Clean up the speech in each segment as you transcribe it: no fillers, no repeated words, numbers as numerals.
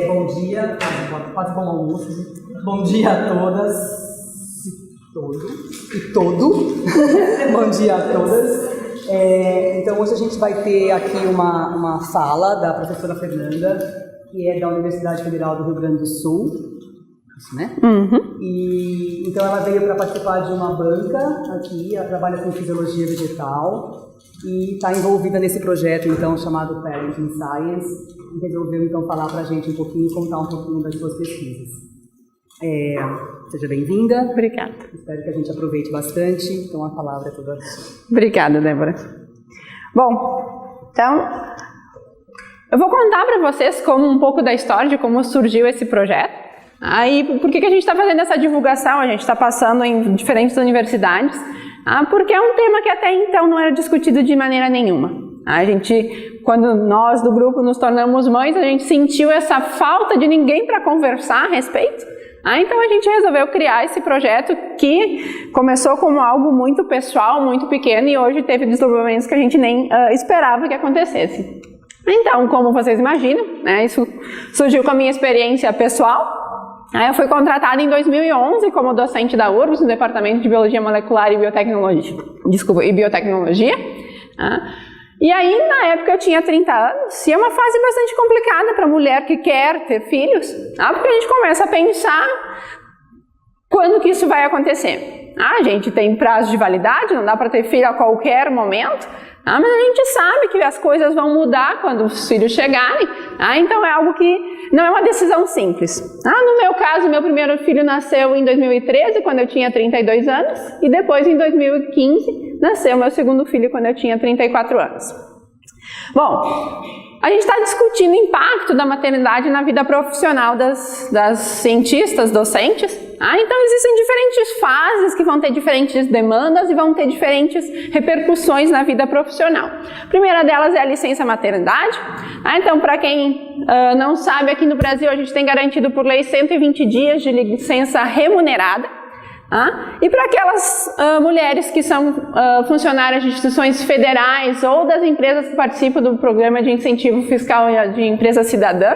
Bom dia, quase bom almoço. Bom dia a todas e todo. Bom dia a todas. Então hoje a gente vai ter aqui uma fala da professora Fernanda, que é da Universidade Federal do Rio Grande do Sul. Isso, né? Uhum. E então ela veio para participar de uma banca aqui, ela trabalha com fisiologia vegetal e está envolvida nesse projeto então chamado Parenting Science e resolveu então falar para a gente um pouquinho, contar um pouquinho das suas pesquisas. Seja bem-vinda. Obrigada. Espero que a gente aproveite bastante, então a palavra é toda sua. Obrigada, Débora. Bom, então eu vou contar para vocês como um pouco da história de como surgiu esse projeto. Aí, por que a gente está fazendo essa divulgação? A gente está passando em diferentes universidades, porque é um tema que até então não era discutido de maneira nenhuma. A gente, quando nós do grupo nos tornamos mães, a gente sentiu essa falta de ninguém para conversar a respeito. Então a gente resolveu criar esse projeto que começou como algo muito pessoal, muito pequeno e hoje teve desenvolvimentos que a gente nem esperava que acontecesse. Então, como vocês imaginam, isso surgiu com a minha experiência pessoal. Eu fui contratada em 2011 como docente da URGS, no Departamento de Biologia Molecular e Biotecnologia. E aí, na época, eu tinha 30 anos, e é uma fase bastante complicada para a mulher que quer ter filhos, porque a gente começa a pensar quando que isso vai acontecer. A gente tem prazo de validade, não dá para ter filho a qualquer momento, mas a gente sabe que as coisas vão mudar quando os filhos chegarem, então é algo que não é uma decisão simples. No meu caso, meu primeiro filho nasceu em 2013, quando eu tinha 32 anos, e depois em 2015 nasceu meu segundo filho, quando eu tinha 34 anos. Bom, a gente está discutindo o impacto da maternidade na vida profissional das cientistas, docentes. Então existem diferentes fases que vão ter diferentes demandas e vão ter diferentes repercussões na vida profissional. A primeira delas é a licença maternidade. Então, para quem não sabe, aqui no Brasil a gente tem garantido por lei 120 dias de licença remunerada. E para aquelas mulheres que são funcionárias de instituições federais ou das empresas que participam do programa de incentivo fiscal de empresa cidadã,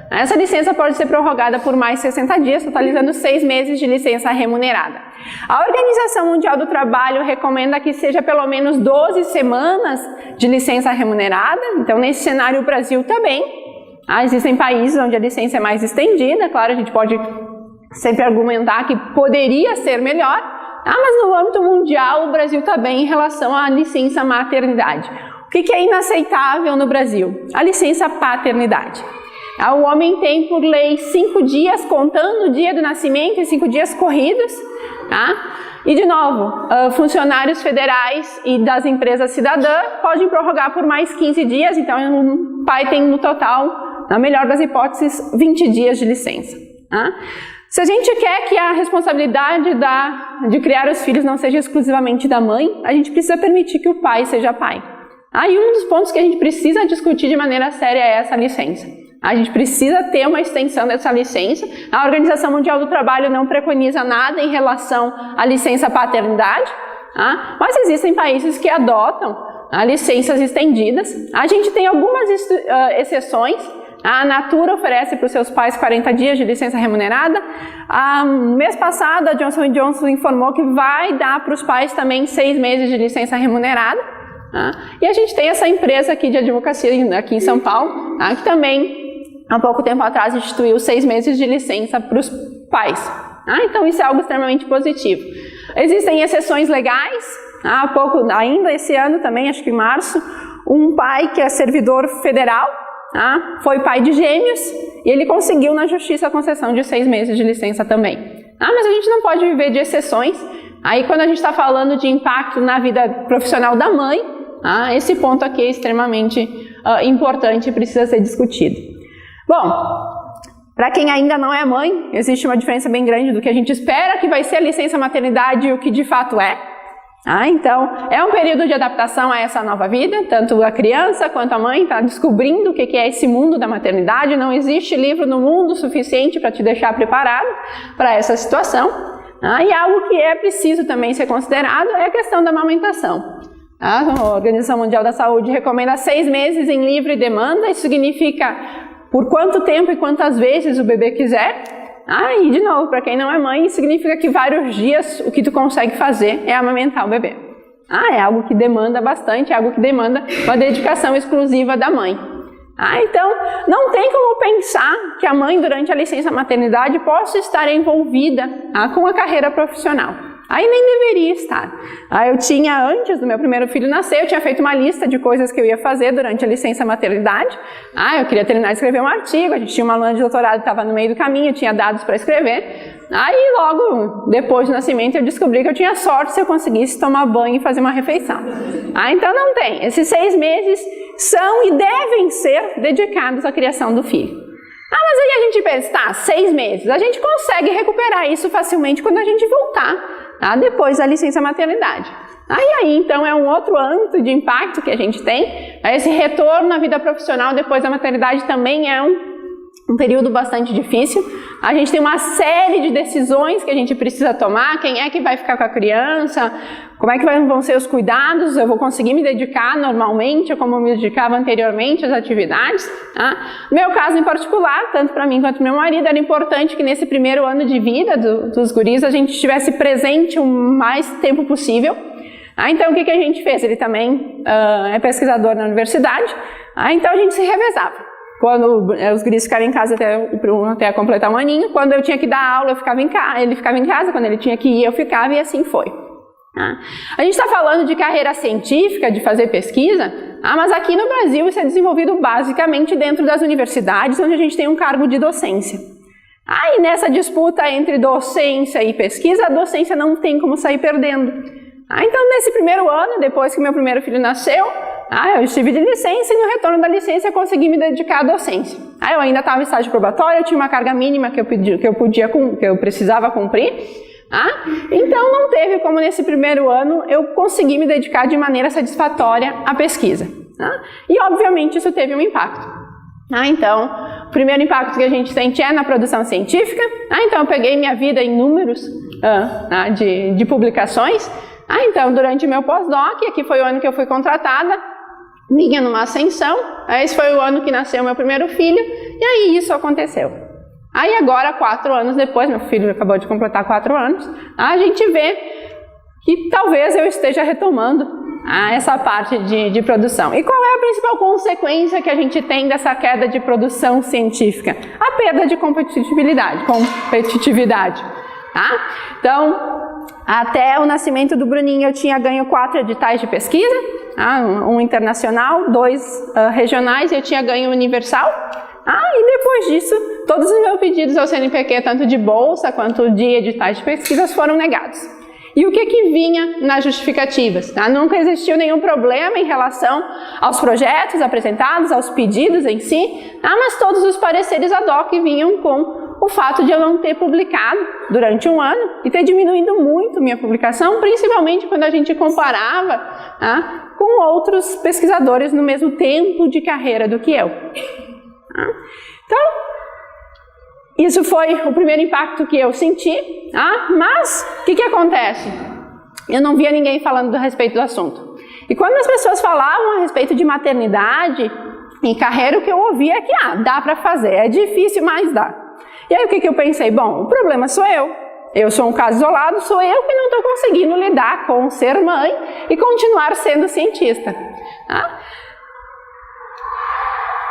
essa licença pode ser prorrogada por mais 60 dias, totalizando 6 meses de licença remunerada. A Organização Mundial do Trabalho recomenda que seja pelo menos 12 semanas de licença remunerada, então nesse cenário o Brasil também. Existem países onde a licença é mais estendida, claro, a gente pode sempre argumentar que poderia ser melhor, mas no âmbito mundial o Brasil está bem em relação à licença maternidade. O que é inaceitável no Brasil? A licença paternidade. O homem tem por lei 5 dias contando o dia do nascimento e 5 dias corridos, E de novo, funcionários federais e das empresas cidadã podem prorrogar por mais 15 dias, então o pai tem no total, na melhor das hipóteses, 20 dias de licença. Se a gente quer que a responsabilidade de criar os filhos não seja exclusivamente da mãe, a gente precisa permitir que o pai seja pai. E um dos pontos que a gente precisa discutir de maneira séria é essa licença. A gente precisa ter uma extensão dessa licença. A Organização Mundial do Trabalho não preconiza nada em relação à licença paternidade, mas existem países que adotam licenças estendidas. A gente tem algumas exceções. A Natura oferece para os seus pais 40 dias de licença remunerada. Mês passado, a Johnson & Johnson informou que vai dar para os pais também 6 meses de licença remunerada. E a gente tem essa empresa aqui de advocacia, aqui em São Paulo, que também, há pouco tempo atrás, instituiu 6 meses de licença para os pais. Então, isso é algo extremamente positivo. Existem exceções legais. Há pouco, ainda esse ano também, acho que em março, um pai que é servidor federal, foi pai de gêmeos e ele conseguiu na justiça a concessão de 6 meses de licença também. Mas a gente não pode viver de exceções. Aí quando a gente está falando de impacto na vida profissional da mãe, esse ponto aqui é extremamente importante e precisa ser discutido. Bom, para quem ainda não é mãe, existe uma diferença bem grande do que a gente espera que vai ser a licença maternidade e o que de fato é. Então, é um período de adaptação a essa nova vida, tanto a criança quanto a mãe está descobrindo o que é esse mundo da maternidade. Não existe livro no mundo suficiente para te deixar preparado para essa situação. E algo que é preciso também ser considerado é a questão da amamentação. A Organização Mundial da Saúde recomenda 6 meses em livre demanda, isso significa por quanto tempo e quantas vezes o bebê quiser. E de novo, para quem não é mãe, significa que vários dias o que tu consegue fazer é amamentar o bebê. É algo que demanda bastante, é algo que demanda uma dedicação exclusiva da mãe. Então, não tem como pensar que a mãe, durante a licença maternidade, possa estar envolvida com a carreira profissional. Nem deveria estar. Eu tinha, antes do meu primeiro filho nascer, eu tinha feito uma lista de coisas que eu ia fazer durante a licença maternidade. Eu queria terminar de escrever um artigo, a gente tinha uma aluna de doutorado que estava no meio do caminho, tinha dados para escrever. Logo depois do nascimento eu descobri que eu tinha sorte se eu conseguisse tomar banho e fazer uma refeição. Então não tem. Esses 6 meses são e devem ser dedicados à criação do filho. Mas aí a gente pensa, 6 meses, a gente consegue recuperar isso facilmente quando a gente voltar, depois da licença maternidade. Aí então é um outro âmbito de impacto que a gente tem. Esse retorno à vida profissional depois da maternidade também é um período bastante difícil. A gente tem uma série de decisões que a gente precisa tomar. Quem é que vai ficar com a criança? Como é que vão ser os cuidados? Eu vou conseguir me dedicar normalmente, como eu me dedicava anteriormente às atividades? No meu caso em particular, tanto para mim quanto para meu marido, era importante que nesse primeiro ano de vida dos guris a gente estivesse presente o mais tempo possível. Então o que a gente fez? Ele também é pesquisador na universidade, então a gente se revezava. Quando os guris ficaram em casa até completar 1 aninho, quando eu tinha que dar aula, ele ficava em casa, quando ele tinha que ir, eu ficava, e assim foi. A gente está falando de carreira científica, de fazer pesquisa, mas aqui no Brasil isso é desenvolvido basicamente dentro das universidades, onde a gente tem um cargo de docência. E nessa disputa entre docência e pesquisa, a docência não tem como sair perdendo. Então, nesse primeiro ano, depois que meu primeiro filho nasceu, eu estive de licença e no retorno da licença eu consegui me dedicar à docência. Eu ainda estava em estágio probatório, eu tinha uma carga mínima que eu precisava cumprir. Então não teve como nesse primeiro ano eu conseguir me dedicar de maneira satisfatória à pesquisa. E obviamente isso teve um impacto. Então, o primeiro impacto que a gente sente é na produção científica. Então eu peguei minha vida em números de publicações. Então, durante meu pós-doc, aqui foi o ano que eu fui contratada, vinha numa ascensão, esse foi o ano que nasceu meu primeiro filho, e aí isso aconteceu. Agora, 4 anos depois, meu filho acabou de completar 4 anos, a gente vê que talvez eu esteja retomando essa parte de produção. E qual é a principal consequência que a gente tem dessa queda de produção científica? A perda de competitividade. Então, até o nascimento do Bruninho eu tinha ganho 4 editais de pesquisa, um internacional, 2 regionais, e eu tinha ganho universal. E depois disso, todos os meus pedidos ao CNPq, tanto de bolsa quanto de editais de pesquisas, foram negados. E o que vinha nas justificativas? Nunca existiu nenhum problema em relação aos projetos apresentados, aos pedidos em si, mas todos os pareceres ad hoc vinham com o fato de eu não ter publicado durante 1 ano e ter diminuído muito minha publicação, principalmente quando a gente comparava com outros pesquisadores no mesmo tempo de carreira do que eu. Então, isso foi o primeiro impacto que eu senti, mas o que acontece? Eu não via ninguém falando a respeito do assunto. E quando as pessoas falavam a respeito de maternidade em carreira, o que eu ouvia é que dá para fazer, é difícil, mas dá. E aí o que eu pensei? Bom, o problema sou eu sou um caso isolado, sou eu que não estou conseguindo lidar com ser mãe e continuar sendo cientista.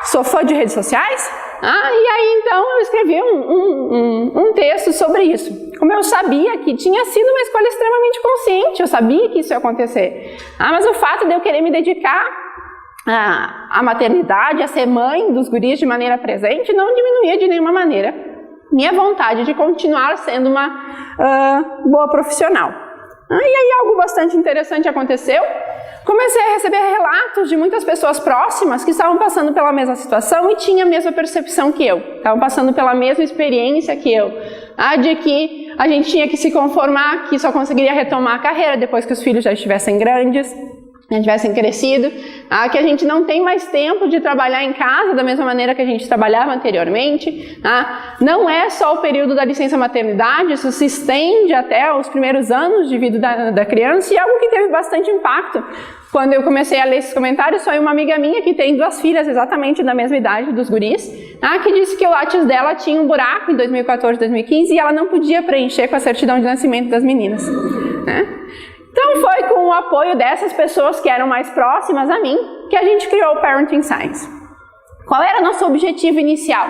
Sou fã de redes sociais, e aí então eu escrevi um texto sobre isso. Como eu sabia que tinha sido uma escolha extremamente consciente, eu sabia que isso ia acontecer. Mas o fato de eu querer me dedicar à maternidade, a ser mãe dos guris de maneira presente, não diminuía de nenhuma maneira minha vontade de continuar sendo uma boa profissional. E aí algo bastante interessante aconteceu. Comecei a receber relatos de muitas pessoas próximas que estavam passando pela mesma situação e tinham a mesma percepção que eu. Estavam passando pela mesma experiência que eu. De que a gente tinha que se conformar, que só conseguiria retomar a carreira depois que os filhos já estivessem grandes. tivessem crescido, que a gente não tem mais tempo de trabalhar em casa da mesma maneira que a gente trabalhava anteriormente. Não é só o período da licença maternidade, isso se estende até os primeiros anos de vida da criança, e algo que teve bastante impacto. Quando eu comecei a ler esses comentários, foi uma amiga minha que tem 2 filhas exatamente da mesma idade dos guris, que disse que o látis dela tinha um buraco em 2014, 2015, e ela não podia preencher com a certidão de nascimento das meninas. Então foi com o apoio dessas pessoas que eram mais próximas a mim que a gente criou o Parenting Science. Qual era o nosso objetivo inicial?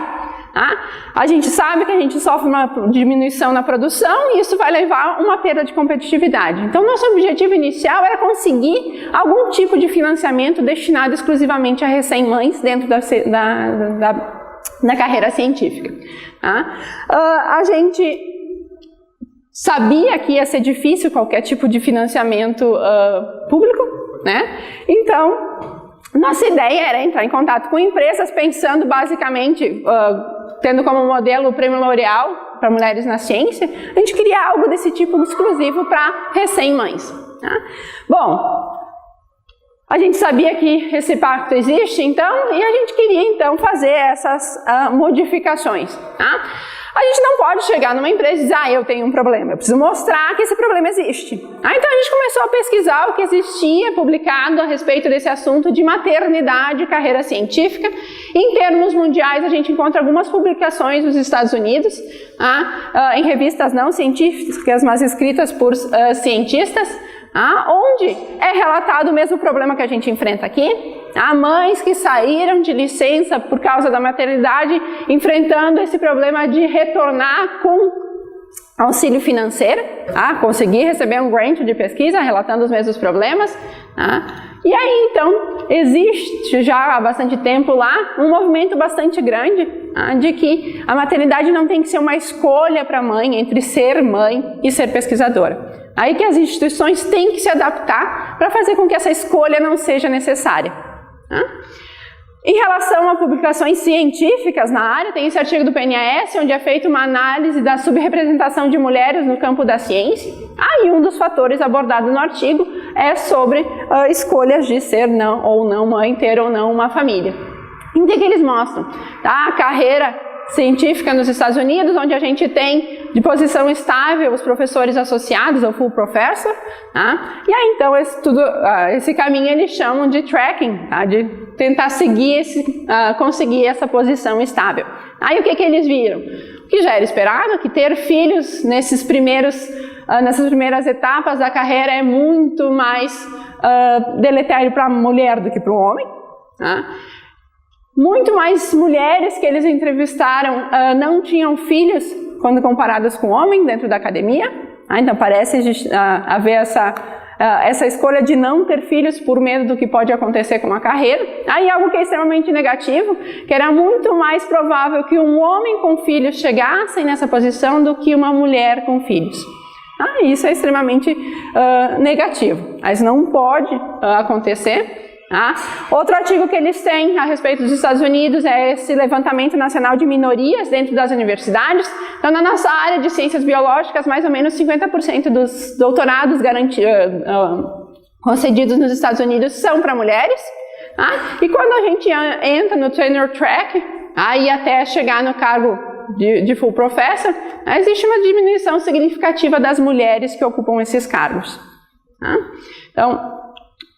A gente sabe que a gente sofre uma diminuição na produção e isso vai levar a uma perda de competitividade. Então nosso objetivo inicial era conseguir algum tipo de financiamento destinado exclusivamente a recém-mães dentro da carreira científica. A gente sabia que ia ser difícil qualquer tipo de financiamento público, né? Então, nossa ideia era entrar em contato com empresas pensando basicamente, tendo como modelo o Prêmio L'Oréal para Mulheres na Ciência, a gente queria algo desse tipo exclusivo para recém-mães. Bom, a gente sabia que esse pacto existe, então, e a gente queria então fazer essas modificações. A gente não pode chegar numa empresa e dizer, eu tenho um problema, eu preciso mostrar que esse problema existe. Então a gente começou a pesquisar o que existia publicado a respeito desse assunto de maternidade e carreira científica. Em termos mundiais, a gente encontra algumas publicações nos Estados Unidos, em revistas não científicas, mas escritas por cientistas, onde é relatado o mesmo problema que a gente enfrenta aqui. Há mães que saíram de licença por causa da maternidade, enfrentando esse problema de retornar com auxílio financeiro, conseguir receber um grant de pesquisa relatando os mesmos problemas. E aí, então, existe já há bastante tempo lá um movimento bastante grande de que a maternidade não tem que ser uma escolha para a mãe entre ser mãe e ser pesquisadora. Aí que as instituições têm que se adaptar para fazer com que essa escolha não seja necessária. Em relação a publicações científicas na área, tem esse artigo do PNAS, onde é feita uma análise da subrepresentação de mulheres no campo da ciência. E um dos fatores abordado no artigo é sobre escolhas de ser ou não mãe, ter ou não uma família. Em que eles mostram? A carreira científica nos Estados Unidos, onde a gente tem de posição estável os professores associados, ou full professor, e aí então esse caminho eles chamam de tracking, de tentar seguir conseguir essa posição estável. Aí o que eles viram? O que já era esperado, que ter filhos nessas primeiras etapas da carreira é muito mais deletério para a mulher do que para o homem. Muito mais mulheres que eles entrevistaram não tinham filhos quando comparadas com homem dentro da academia. Então parece haver essa escolha de não ter filhos por medo do que pode acontecer com a carreira. Aí algo que é extremamente negativo, que era muito mais provável que um homem com filhos chegasse nessa posição do que uma mulher com filhos. Isso é extremamente negativo, mas não pode acontecer. Outro artigo que eles têm a respeito dos Estados Unidos é esse levantamento nacional de minorias dentro das universidades. Então, na nossa área de ciências biológicas, mais ou menos 50% dos doutorados concedidos nos Estados Unidos são para mulheres. E quando a gente entra no tenure track, aí até chegar no cargo de full professor, existe uma diminuição significativa das mulheres que ocupam esses cargos. Então,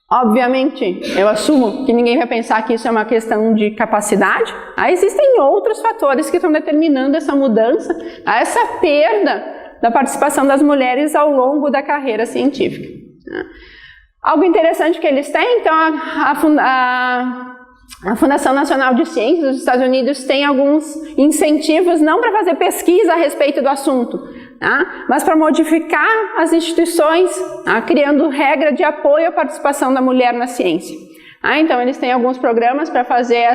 obviamente, eu assumo que ninguém vai pensar que isso é uma questão de capacidade. Existem outros fatores que estão determinando essa mudança, essa perda da participação das mulheres ao longo da carreira científica. Algo interessante que eles têm, então, a Fundação Nacional de Ciências dos Estados Unidos tem alguns incentivos, não para fazer pesquisa a respeito do assunto, mas para modificar as instituições, criando regra de apoio à participação da mulher na ciência. Então, eles têm alguns programas para fazer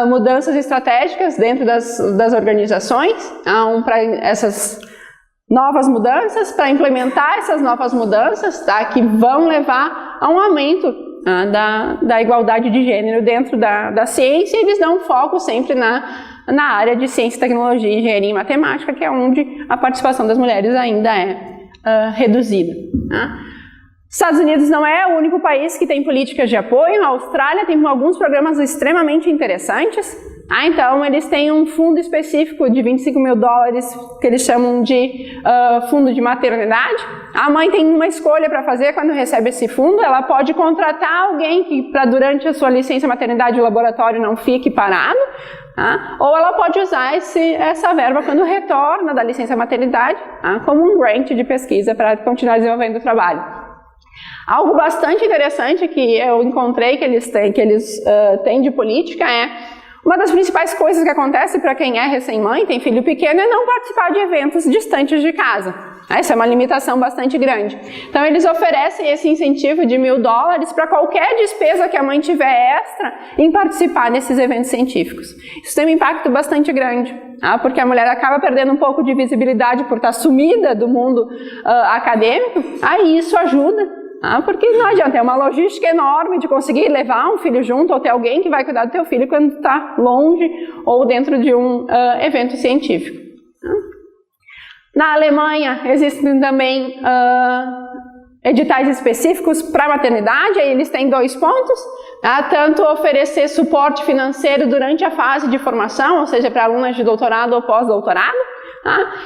mudanças estratégicas dentro das organizações, para essas novas mudanças, para implementar essas novas mudanças, que vão levar a um aumento da igualdade de gênero dentro da ciência. Eles dão foco sempre na área de ciência, tecnologia, engenharia e matemática, que é onde a participação das mulheres ainda é reduzida. Estados Unidos não é o único país que tem políticas de apoio. A Austrália tem alguns programas extremamente interessantes. Então, eles têm um fundo específico de $25 mil, que eles chamam de fundo de maternidade. A mãe tem uma escolha para fazer quando recebe esse fundo. Ela pode contratar alguém que, para durante a sua licença maternidade, o laboratório não fique parado. Ou ela pode usar essa verba quando retorna da licença maternidade, como um grant de pesquisa para continuar desenvolvendo o trabalho. Algo bastante interessante que eu encontrei que eles têm de política é uma das principais coisas que acontece para quem é recém-mãe, tem filho pequeno, é não participar de eventos distantes de casa. Essa é uma limitação bastante grande. Então, eles oferecem esse incentivo de $1.000 para qualquer despesa que a mãe tiver extra em participar desses eventos científicos. Isso tem um impacto bastante grande, porque a mulher acaba perdendo um pouco de visibilidade por estar sumida do mundo acadêmico. Aí isso ajuda. Porque não adianta, é uma logística enorme de conseguir levar um filho junto ou ter alguém que vai cuidar do teu filho quando está longe ou dentro de um evento científico. Na Alemanha existem também editais específicos para maternidade, aí eles têm 2 pontos, tanto oferecer suporte financeiro durante a fase de formação, ou seja, para alunas de doutorado ou pós-doutorado,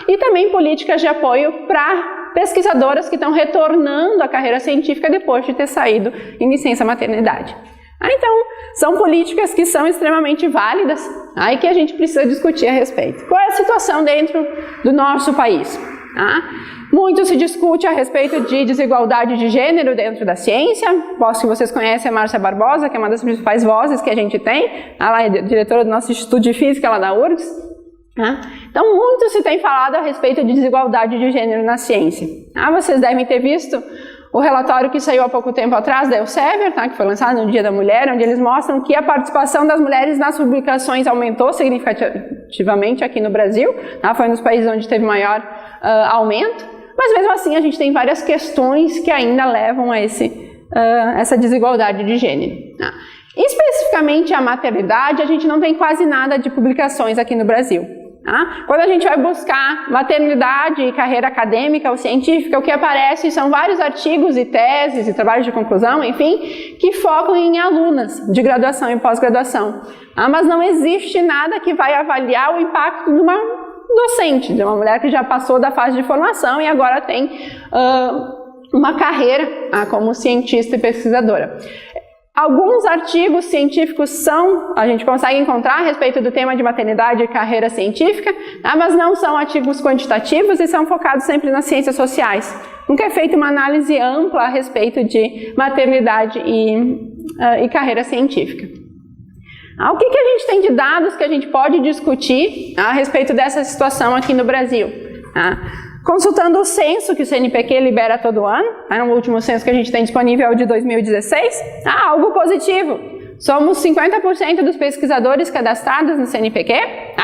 e também políticas de apoio para pesquisadoras que estão retornando à carreira científica depois de ter saído em licença maternidade. Então, são políticas que são extremamente válidas e que a gente precisa discutir a respeito. Qual é a situação dentro do nosso país? Muito se discute a respeito de desigualdade de gênero dentro da ciência. Posso que vocês conhecem a Márcia Barbosa, que é uma das principais vozes que a gente tem. Ela é diretora do nosso Instituto de Física lá da URGS. Então, muito se tem falado a respeito de desigualdade de gênero na ciência. Vocês devem ter visto o relatório que saiu há pouco tempo atrás da Elsevier, que foi lançado no Dia da Mulher, onde eles mostram que a participação das mulheres nas publicações aumentou significativamente aqui no Brasil. Foi um dos países onde teve maior aumento, mas mesmo assim a gente tem várias questões que ainda levam a essa desigualdade de gênero. Especificamente a maternidade, a gente não tem quase nada de publicações aqui no Brasil. Quando a gente vai buscar maternidade e carreira acadêmica ou científica, o que aparece são vários artigos e teses e trabalhos de conclusão, enfim, que focam em alunas de graduação e pós-graduação. Mas não existe nada que vai avaliar o impacto de uma docente, de uma mulher que já passou da fase de formação e agora tem uma carreira como cientista e pesquisadora. Alguns artigos científicos a gente consegue encontrar a respeito do tema de maternidade e carreira científica, mas não são artigos quantitativos e são focados sempre nas ciências sociais. Nunca é feita uma análise ampla a respeito de maternidade e carreira científica. O que a gente tem de dados que a gente pode discutir a respeito dessa situação aqui no Brasil? Consultando o censo que o CNPq libera todo ano, o último censo que a gente tem disponível é o de 2016, algo positivo. Somos 50% dos pesquisadores cadastrados no CNPq,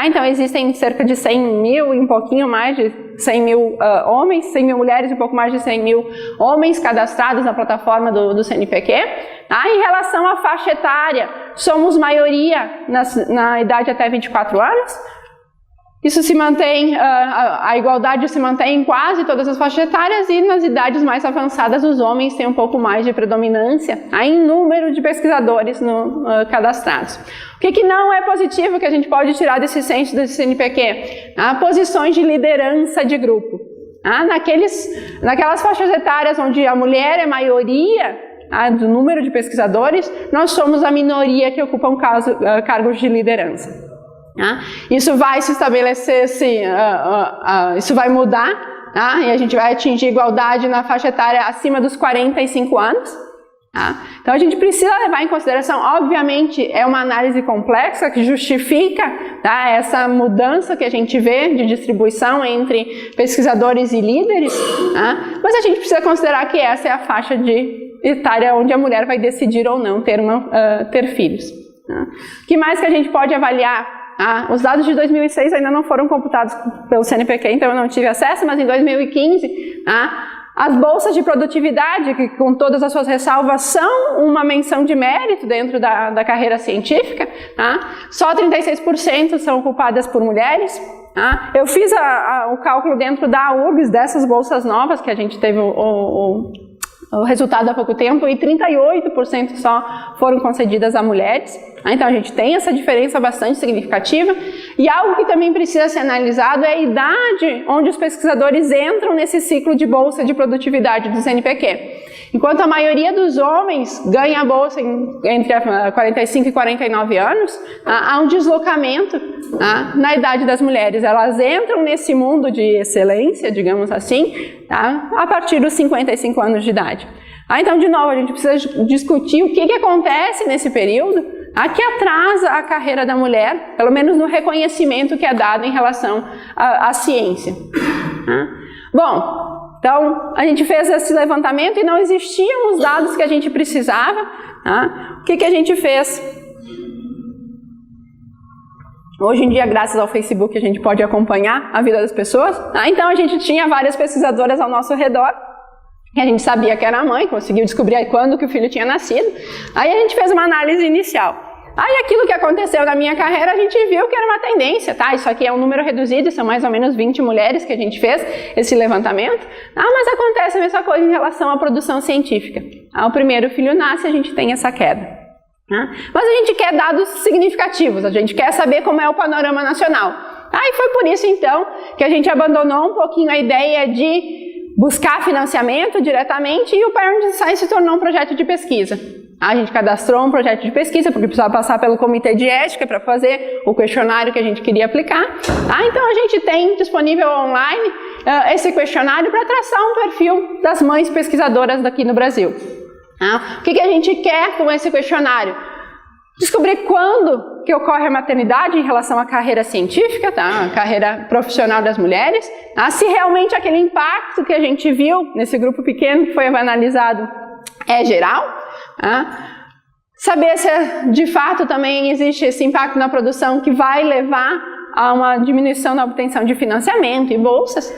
então existem cerca de 100 mil e um pouquinho mais de 100 mil homens, 100 mil mulheres e um pouco mais de 100 mil homens cadastrados na plataforma do CNPq. Em relação à faixa etária, somos maioria na idade até 24 anos, isso se mantém, a igualdade se mantém em quase todas as faixas etárias e nas idades mais avançadas os homens têm um pouco mais de predominância em número de pesquisadores cadastrados. O que não é positivo que a gente pode tirar desse censo do CNPq? Posições de liderança de grupo. Naquelas faixas etárias onde a mulher é maioria do número de pesquisadores, nós somos a minoria que ocupam cargos de liderança. Isso vai se estabelecer, isso vai mudar, e a gente vai atingir igualdade na faixa etária acima dos 45 anos. Então a gente precisa levar em consideração, obviamente é uma análise complexa que justifica essa mudança que a gente vê de distribuição entre pesquisadores e líderes, mas a gente precisa considerar que essa é a faixa etária onde a mulher vai decidir ou não ter filhos. O que mais que a gente pode avaliar? Os dados de 2006 ainda não foram computados pelo CNPq, então eu não tive acesso, mas em 2015, as bolsas de produtividade, que com todas as suas ressalvas são uma menção de mérito dentro da carreira científica, só 36% são ocupadas por mulheres. Eu fiz o cálculo dentro da URGS dessas bolsas novas que a gente teve o resultado há pouco tempo, e 38% só foram concedidas a mulheres. Então a gente tem essa diferença bastante significativa. E algo que também precisa ser analisado é a idade onde os pesquisadores entram nesse ciclo de bolsa de produtividade do CNPq. Enquanto a maioria dos homens ganha a bolsa entre 45 e 49 anos, há um deslocamento na idade das mulheres. Elas entram nesse mundo de excelência, digamos assim, a partir dos 55 anos de idade. Então, de novo, a gente precisa discutir o que acontece nesse período que atrasa a carreira da mulher, pelo menos no reconhecimento que é dado em relação à ciência. Bom, então, a gente fez esse levantamento e não existiam os dados que a gente precisava. O que a gente fez? Hoje em dia, graças ao Facebook, a gente pode acompanhar a vida das pessoas. Então, a gente tinha várias pesquisadoras ao nosso redor, que a gente sabia que era a mãe, conseguiu descobrir quando que o filho tinha nascido. Aí a gente fez uma análise inicial. Aí aquilo que aconteceu na minha carreira, a gente viu que era uma tendência, tá? Isso aqui é um número reduzido, são mais ou menos 20 mulheres que a gente fez esse levantamento. Mas acontece a mesma coisa em relação à produção científica. O primeiro filho nasce, a gente tem essa queda. Mas a gente quer dados significativos, a gente quer saber como é o panorama nacional. E foi por isso, então, que a gente abandonou um pouquinho a ideia de buscar financiamento diretamente e o Parenting Science se tornou um projeto de pesquisa. A gente cadastrou um projeto de pesquisa porque precisava passar pelo comitê de ética para fazer o questionário que a gente queria aplicar. Então a gente tem disponível online esse questionário para traçar um perfil das mães pesquisadoras daqui no Brasil. O que a gente quer com esse questionário? Descobrir quando que ocorre a maternidade em relação à carreira científica, a carreira profissional das mulheres, se realmente aquele impacto que a gente viu nesse grupo pequeno que foi analisado é geral, saber se de fato também existe esse impacto na produção que vai levar a uma diminuição na obtenção de financiamento e bolsas.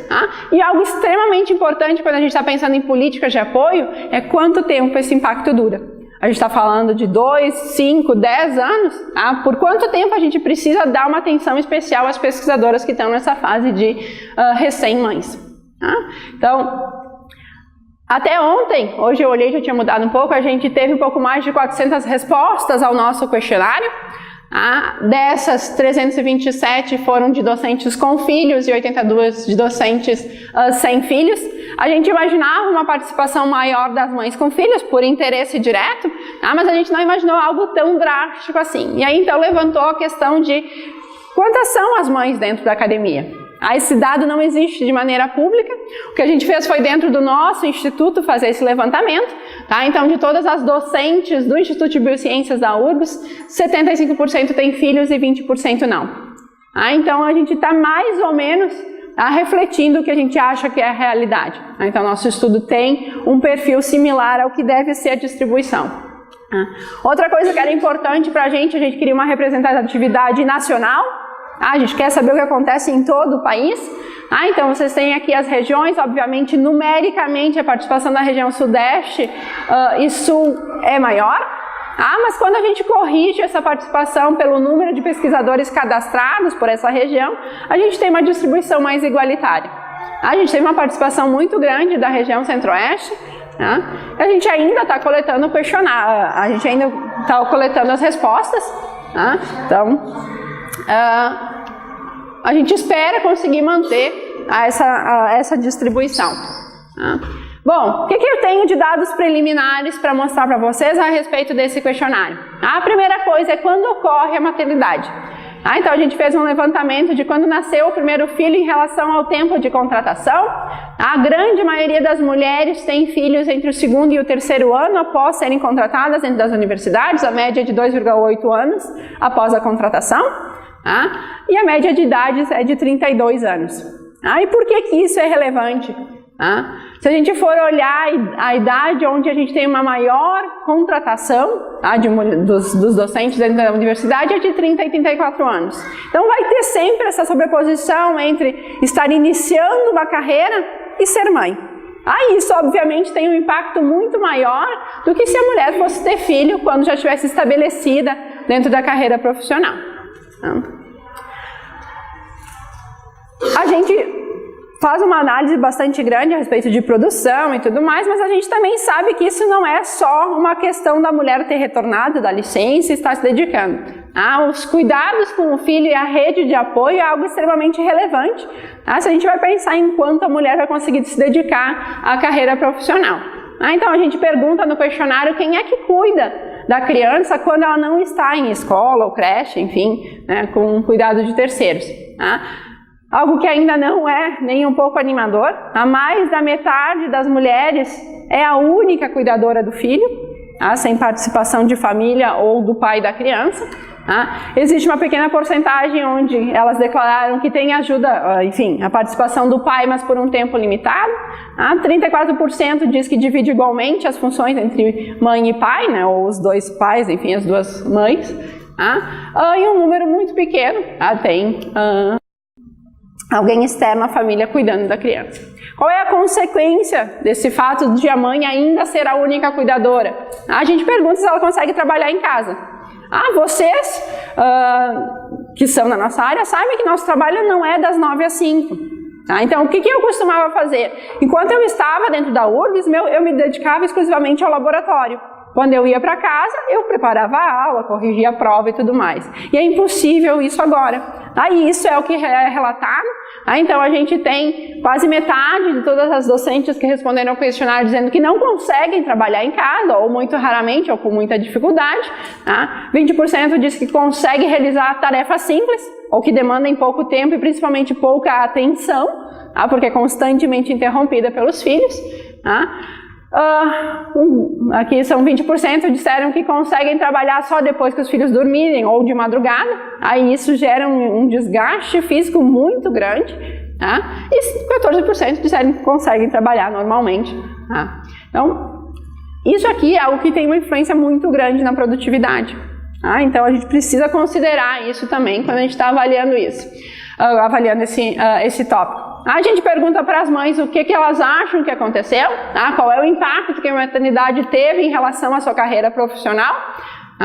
E algo extremamente importante quando a gente está pensando em políticas de apoio é quanto tempo esse impacto dura. A gente está falando de 2, 5, 10 anos. Por quanto tempo a gente precisa dar uma atenção especial às pesquisadoras que estão nessa fase de recém-mães. Então, até ontem, hoje eu olhei, já tinha mudado um pouco, a gente teve um pouco mais de 400 respostas ao nosso questionário. Dessas, 327 foram de docentes com filhos e 82 de docentes sem filhos. A gente imaginava uma participação maior das mães com filhos por interesse direto, mas a gente não imaginou algo tão drástico assim. E aí então levantou a questão de quantas são as mães dentro da academia. Esse dado não existe de maneira pública. O que a gente fez foi dentro do nosso instituto fazer esse levantamento. Então, de todas as docentes do Instituto de Biociências da URGS, 75% têm filhos e 20% não. Então, a gente está mais ou menos refletindo o que a gente acha que é a realidade. Então, nosso estudo tem um perfil similar ao que deve ser a distribuição. Outra coisa que era importante para a gente queria uma representatividade nacional. A gente quer saber o que acontece em todo o país. Então vocês têm aqui as regiões, obviamente numericamente a participação da região sudeste e sul é maior. Mas quando a gente corrige essa participação pelo número de pesquisadores cadastrados por essa região, a gente tem uma distribuição mais igualitária. A gente tem uma participação muito grande da região centro-oeste. A gente ainda está coletando o questionário, a gente ainda está coletando as respostas. Então, a gente espera conseguir manter essa distribuição. Bom, o que eu tenho de dados preliminares para mostrar para vocês a respeito desse questionário? A primeira coisa é quando ocorre a maternidade. Então a gente fez um levantamento de quando nasceu o primeiro filho em relação ao tempo de contratação. A grande maioria das mulheres tem filhos entre o segundo e o terceiro ano após serem contratadas dentro das universidades, a média é de 2,8 anos após a contratação. E a média de idades é de 32 anos. E por que isso é relevante? Se a gente for olhar a idade onde a gente tem uma maior contratação dos docentes dentro da universidade é de 30 e 34 anos. Então vai ter sempre essa sobreposição entre estar iniciando uma carreira e ser mãe. Isso obviamente tem um impacto muito maior do que se a mulher fosse ter filho quando já estivesse estabelecida dentro da carreira profissional. A gente faz uma análise bastante grande a respeito de produção e tudo mais, mas a gente também sabe que isso não é só uma questão da mulher ter retornado da licença e estar se dedicando. Os cuidados com o filho e a rede de apoio é algo extremamente relevante, se a gente vai pensar em quanto a mulher vai conseguir se dedicar à carreira profissional. Então a gente pergunta no questionário quem é que cuida da criança quando ela não está em escola ou creche, enfim, com cuidado de terceiros. Algo que ainda não é nem um pouco animador, a mais da metade das mulheres é a única cuidadora do filho, sem participação de família ou do pai da criança. Existe uma pequena porcentagem onde elas declararam que tem ajuda, enfim, a participação do pai, mas por um tempo limitado. 34% diz que divide igualmente as funções entre mãe e pai, ou os dois pais, enfim, as duas mães. E um número muito pequeno tem alguém externo à família cuidando da criança. Qual é a consequência desse fato de a mãe ainda ser a única cuidadora? A gente pergunta se ela consegue trabalhar em casa. Vocês que são da nossa área sabem que nosso trabalho não é das 9 às 5. Então, o que eu costumava fazer? Enquanto eu estava dentro da URBS, eu me dedicava exclusivamente ao laboratório. Quando eu ia para casa, eu preparava a aula, corrigia a prova e tudo mais. E é impossível isso agora. E isso é o que é relatado. Então a gente tem quase metade de todas as docentes que responderam ao questionário dizendo que não conseguem trabalhar em casa, ou muito raramente, ou com muita dificuldade. 20% diz que consegue realizar tarefas simples, ou que demandam pouco tempo e principalmente pouca atenção, porque é constantemente interrompida pelos filhos. Aqui são 20% disseram que conseguem trabalhar só depois que os filhos dormirem ou de madrugada. Isso gera um desgaste físico muito grande. E 14% disseram que conseguem trabalhar normalmente. Então, isso aqui é algo que tem uma influência muito grande na produtividade. Então, a gente precisa considerar isso também quando a gente está avaliando isso, avaliando esse tópico. A gente pergunta para as mães o que elas acham que aconteceu, qual é o impacto que a maternidade teve em relação à sua carreira profissional.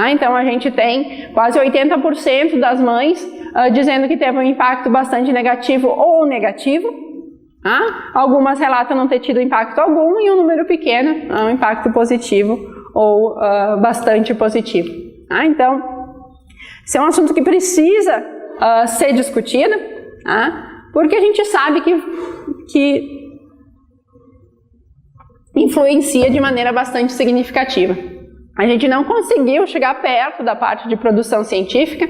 Então a gente tem quase 80% das mães dizendo que teve um impacto bastante negativo ou negativo. Algumas relatam não ter tido impacto algum e um número pequeno um impacto positivo ou bastante positivo. Então, esse é um assunto que precisa ser discutido, porque a gente sabe que influencia de maneira bastante significativa. A gente não conseguiu chegar perto da parte de produção científica,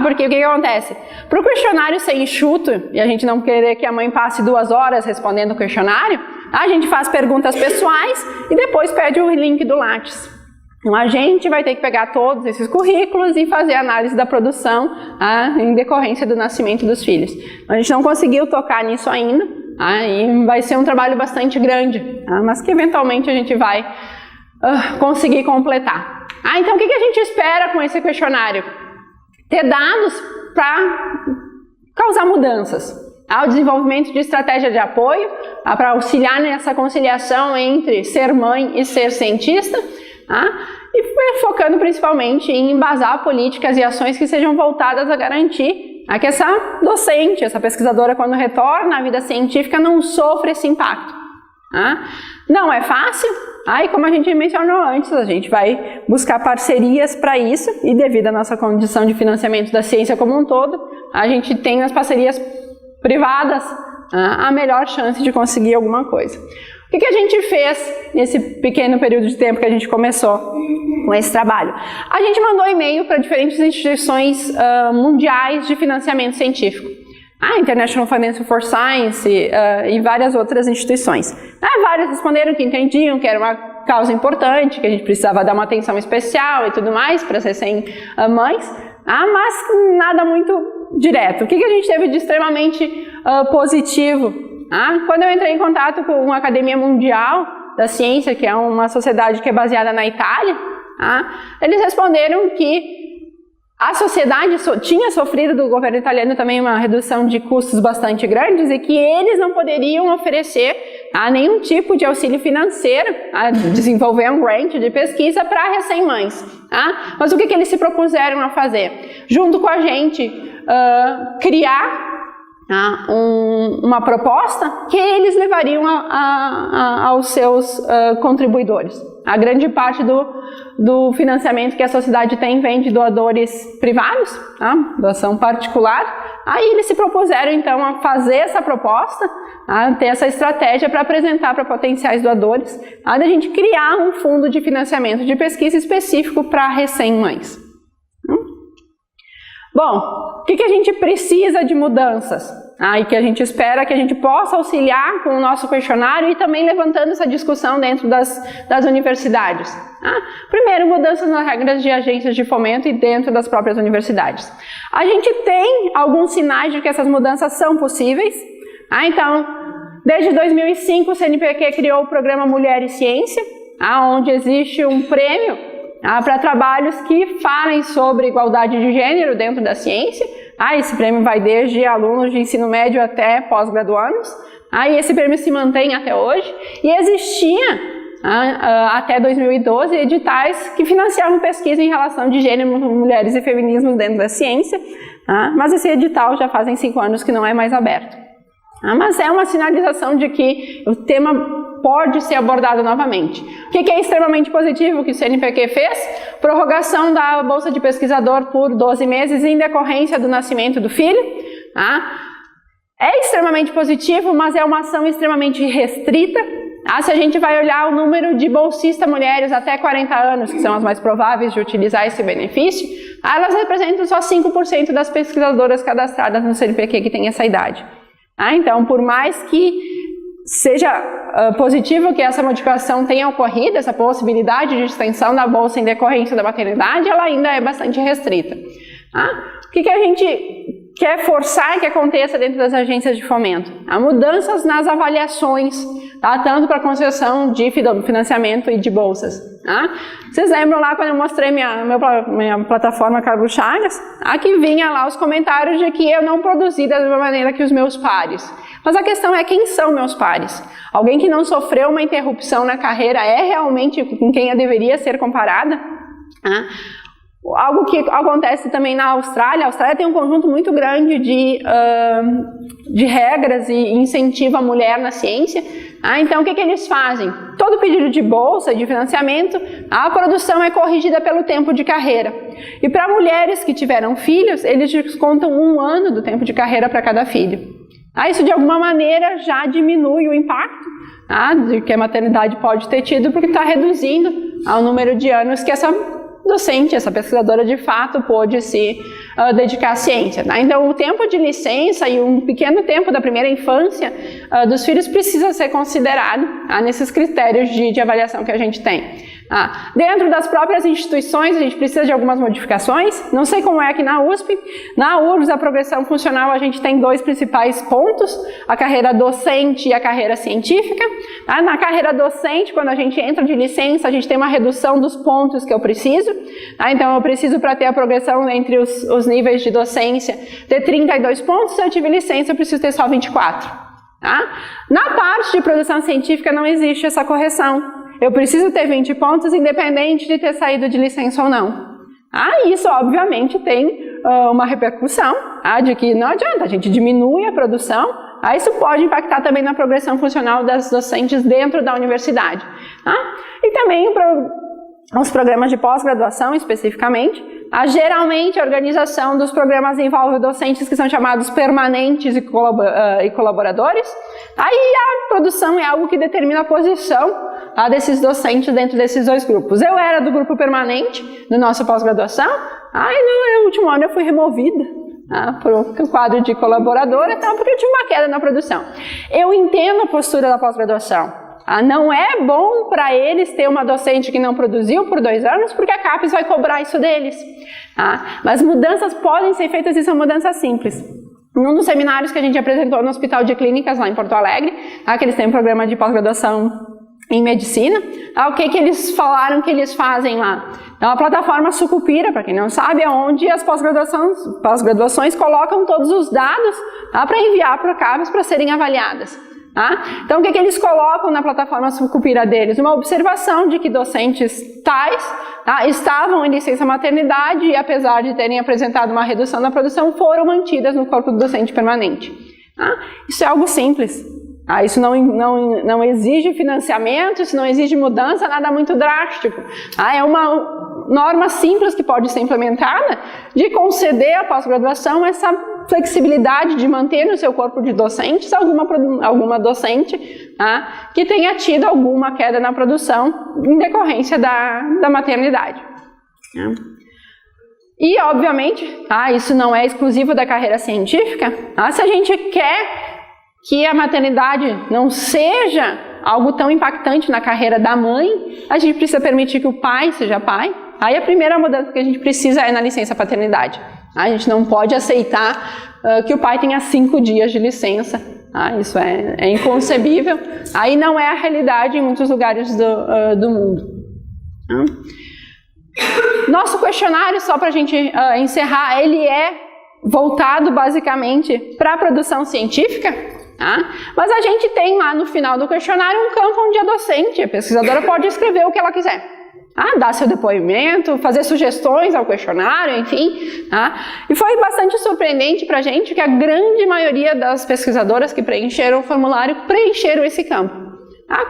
porque o que acontece? Para o questionário ser enxuto e a gente não querer que a mãe passe 2 horas respondendo o questionário, a gente faz perguntas pessoais e depois pede o link do Lattes. Então, a gente vai ter que pegar todos esses currículos e fazer análise da produção em decorrência do nascimento dos filhos. A gente não conseguiu tocar nisso ainda, e vai ser um trabalho bastante grande, mas que eventualmente a gente vai conseguir completar. Então, o que a gente espera com esse questionário? Ter dados para causar mudanças. O desenvolvimento de estratégia de apoio, para auxiliar nessa conciliação entre ser mãe e ser cientista, e focando principalmente em embasar políticas e ações que sejam voltadas a garantir que essa docente, essa pesquisadora, quando retorna à vida científica, não sofre esse impacto. Não é fácil, e como a gente mencionou antes, a gente vai buscar parcerias para isso, e devido à nossa condição de financiamento da ciência como um todo, a gente tem nas parcerias privadas a melhor chance de conseguir alguma coisa. O que a gente fez nesse pequeno período de tempo que a gente começou com esse trabalho? A gente mandou e-mail para diferentes instituições mundiais de financiamento científico. International Financial for Science e várias outras instituições. Vários responderam que entendiam que era uma causa importante, que a gente precisava dar uma atenção especial e tudo mais para as recém-mães, mas nada muito direto. O que a gente teve de extremamente positivo? Quando eu entrei em contato com a Academia Mundial da Ciência, que é uma sociedade que é baseada na Itália, eles responderam que a sociedade tinha sofrido do governo italiano também uma redução de custos bastante grandes e que eles não poderiam oferecer nenhum tipo de auxílio financeiro a desenvolver um grant de pesquisa para recém-mães. Mas o que eles se propuseram a fazer? Junto com a gente, criar uma proposta que eles levariam aos seus contribuidores. A grande parte do financiamento que a sociedade tem vem de doadores privados, tá? Doação particular. Aí eles se propuseram então a fazer essa proposta, a ter essa estratégia para apresentar para potenciais doadores, a gente criar um fundo de financiamento de pesquisa específico para recém-mães. Bom, o que a gente precisa de mudanças? E que a gente espera que a gente possa auxiliar com o nosso questionário e também levantando essa discussão dentro das universidades. Primeiro, mudanças nas regras de agências de fomento e dentro das próprias universidades. A gente tem alguns sinais de que essas mudanças são possíveis. Então, desde 2005 o CNPq criou o programa Mulher e Ciência, onde existe um prêmio para trabalhos que falem sobre igualdade de gênero dentro da ciência. Esse prêmio vai desde alunos de ensino médio até pós-graduandos. E esse prêmio se mantém até hoje. E existia, até 2012, editais que financiavam pesquisa em relação de gênero, mulheres e feminismo dentro da ciência. Mas esse edital já fazem 5 anos que não é mais aberto. Mas é uma sinalização de que o tema pode ser abordado novamente. O que é extremamente positivo que o CNPq fez? Prorrogação da bolsa de pesquisador por 12 meses em decorrência do nascimento do filho. É extremamente positivo, mas é uma ação extremamente restrita. Se a gente vai olhar o número de bolsistas mulheres até 40 anos, que são as mais prováveis de utilizar esse benefício, elas representam só 5% das pesquisadoras cadastradas no CNPq que têm essa idade. Então, por mais que seja positivo que essa modificação tenha ocorrido, essa possibilidade de extensão da bolsa em decorrência da maternidade, ela ainda é bastante restrita. O que a gente quer forçar que aconteça dentro das agências de fomento? Mudanças nas avaliações, tanto para concessão de financiamento e de bolsas. Vocês lembram lá quando eu mostrei minha plataforma Carlos Chagas? Aqui vinha lá os comentários de que eu não produzi da mesma maneira que os meus pares. Mas a questão é quem são meus pares? Alguém que não sofreu uma interrupção na carreira é realmente com quem eu deveria ser comparada? Algo que acontece também na Austrália. A Austrália tem um conjunto muito grande de regras e incentiva a mulher na ciência. Então, o que eles fazem? Todo pedido de bolsa, de financiamento, a produção é corrigida pelo tempo de carreira. E para mulheres que tiveram filhos, eles descontam 1 ano do tempo de carreira para cada filho. Isso, de alguma maneira, já diminui o impacto de que a maternidade pode ter tido, porque está reduzindo o número de anos que essa docente, essa pesquisadora, de fato, pôde se dedicar à ciência. Então, o tempo de licença e um pequeno tempo da primeira infância dos filhos precisa ser considerado nesses critérios de avaliação que a gente tem. Dentro das próprias instituições, a gente precisa de algumas modificações. Não sei como é aqui na USP. Na URGS, a progressão funcional, a gente tem 2 principais pontos: a carreira docente e a carreira científica. Na carreira docente, quando a gente entra de licença, a gente tem uma redução dos pontos que eu preciso. Então, eu preciso, para ter a progressão entre os níveis de docência, ter 32 pontos. Se eu tive licença, eu preciso ter só 24. Na parte de produção científica, não existe essa correção. Eu preciso ter 20 pontos, independente de ter saído de licença ou não. Isso, obviamente, tem uma repercussão, de que não adianta, a gente diminui a produção. Isso pode impactar também na progressão funcional das docentes dentro da universidade. E também os programas de pós-graduação, especificamente. Geralmente, a organização dos programas envolve docentes que são chamados permanentes e colaboradores. Aí a produção é algo que determina a posição desses docentes dentro desses 2 grupos. Eu era do grupo permanente no nosso pós-graduação, e no último ano eu fui removida por um quadro de colaboradora, porque eu tive uma queda na produção. Eu entendo a postura da pós-graduação. Não é bom para eles ter uma docente que não produziu por 2 anos, porque a CAPES vai cobrar isso deles. Mas mudanças podem ser feitas e são mudanças simples. Num dos seminários que a gente apresentou no Hospital de Clínicas, lá em Porto Alegre, que eles têm um programa de pós-graduação em medicina, o que eles falaram que eles fazem lá? Então, a plataforma Sucupira, para quem não sabe, é onde as pós-graduações colocam todos os dados para enviar para a CAPES para serem avaliadas. Então, o que eles colocam na plataforma Sucupira deles? Uma observação de que docentes tais estavam em licença maternidade e, apesar de terem apresentado uma redução na produção, foram mantidas no corpo do docente permanente. Isso é algo simples. Isso não exige financiamento, isso não exige mudança, nada muito drástico. É uma norma simples que pode ser implementada de conceder à pós-graduação essa flexibilidade de manter no seu corpo de docentes alguma docente que tenha tido alguma queda na produção em decorrência da maternidade. E, obviamente, isso não é exclusivo da carreira científica. Se a gente quer que a maternidade não seja algo tão impactante na carreira da mãe, a gente precisa permitir que o pai seja pai. Aí a primeira mudança que a gente precisa é na licença paternidade. A gente não pode aceitar que o pai tenha 5 dias de licença. Isso é inconcebível. Aí não é a realidade em muitos lugares do mundo. Nosso questionário, só para a gente encerrar, ele é voltado basicamente para a produção científica. Mas a gente tem lá no final do questionário um campo onde a docente, a pesquisadora, pode escrever o que ela quiser. Dar seu depoimento, fazer sugestões ao questionário, enfim. E foi bastante surpreendente para a gente que a grande maioria das pesquisadoras que preencheram o formulário preencheram esse campo.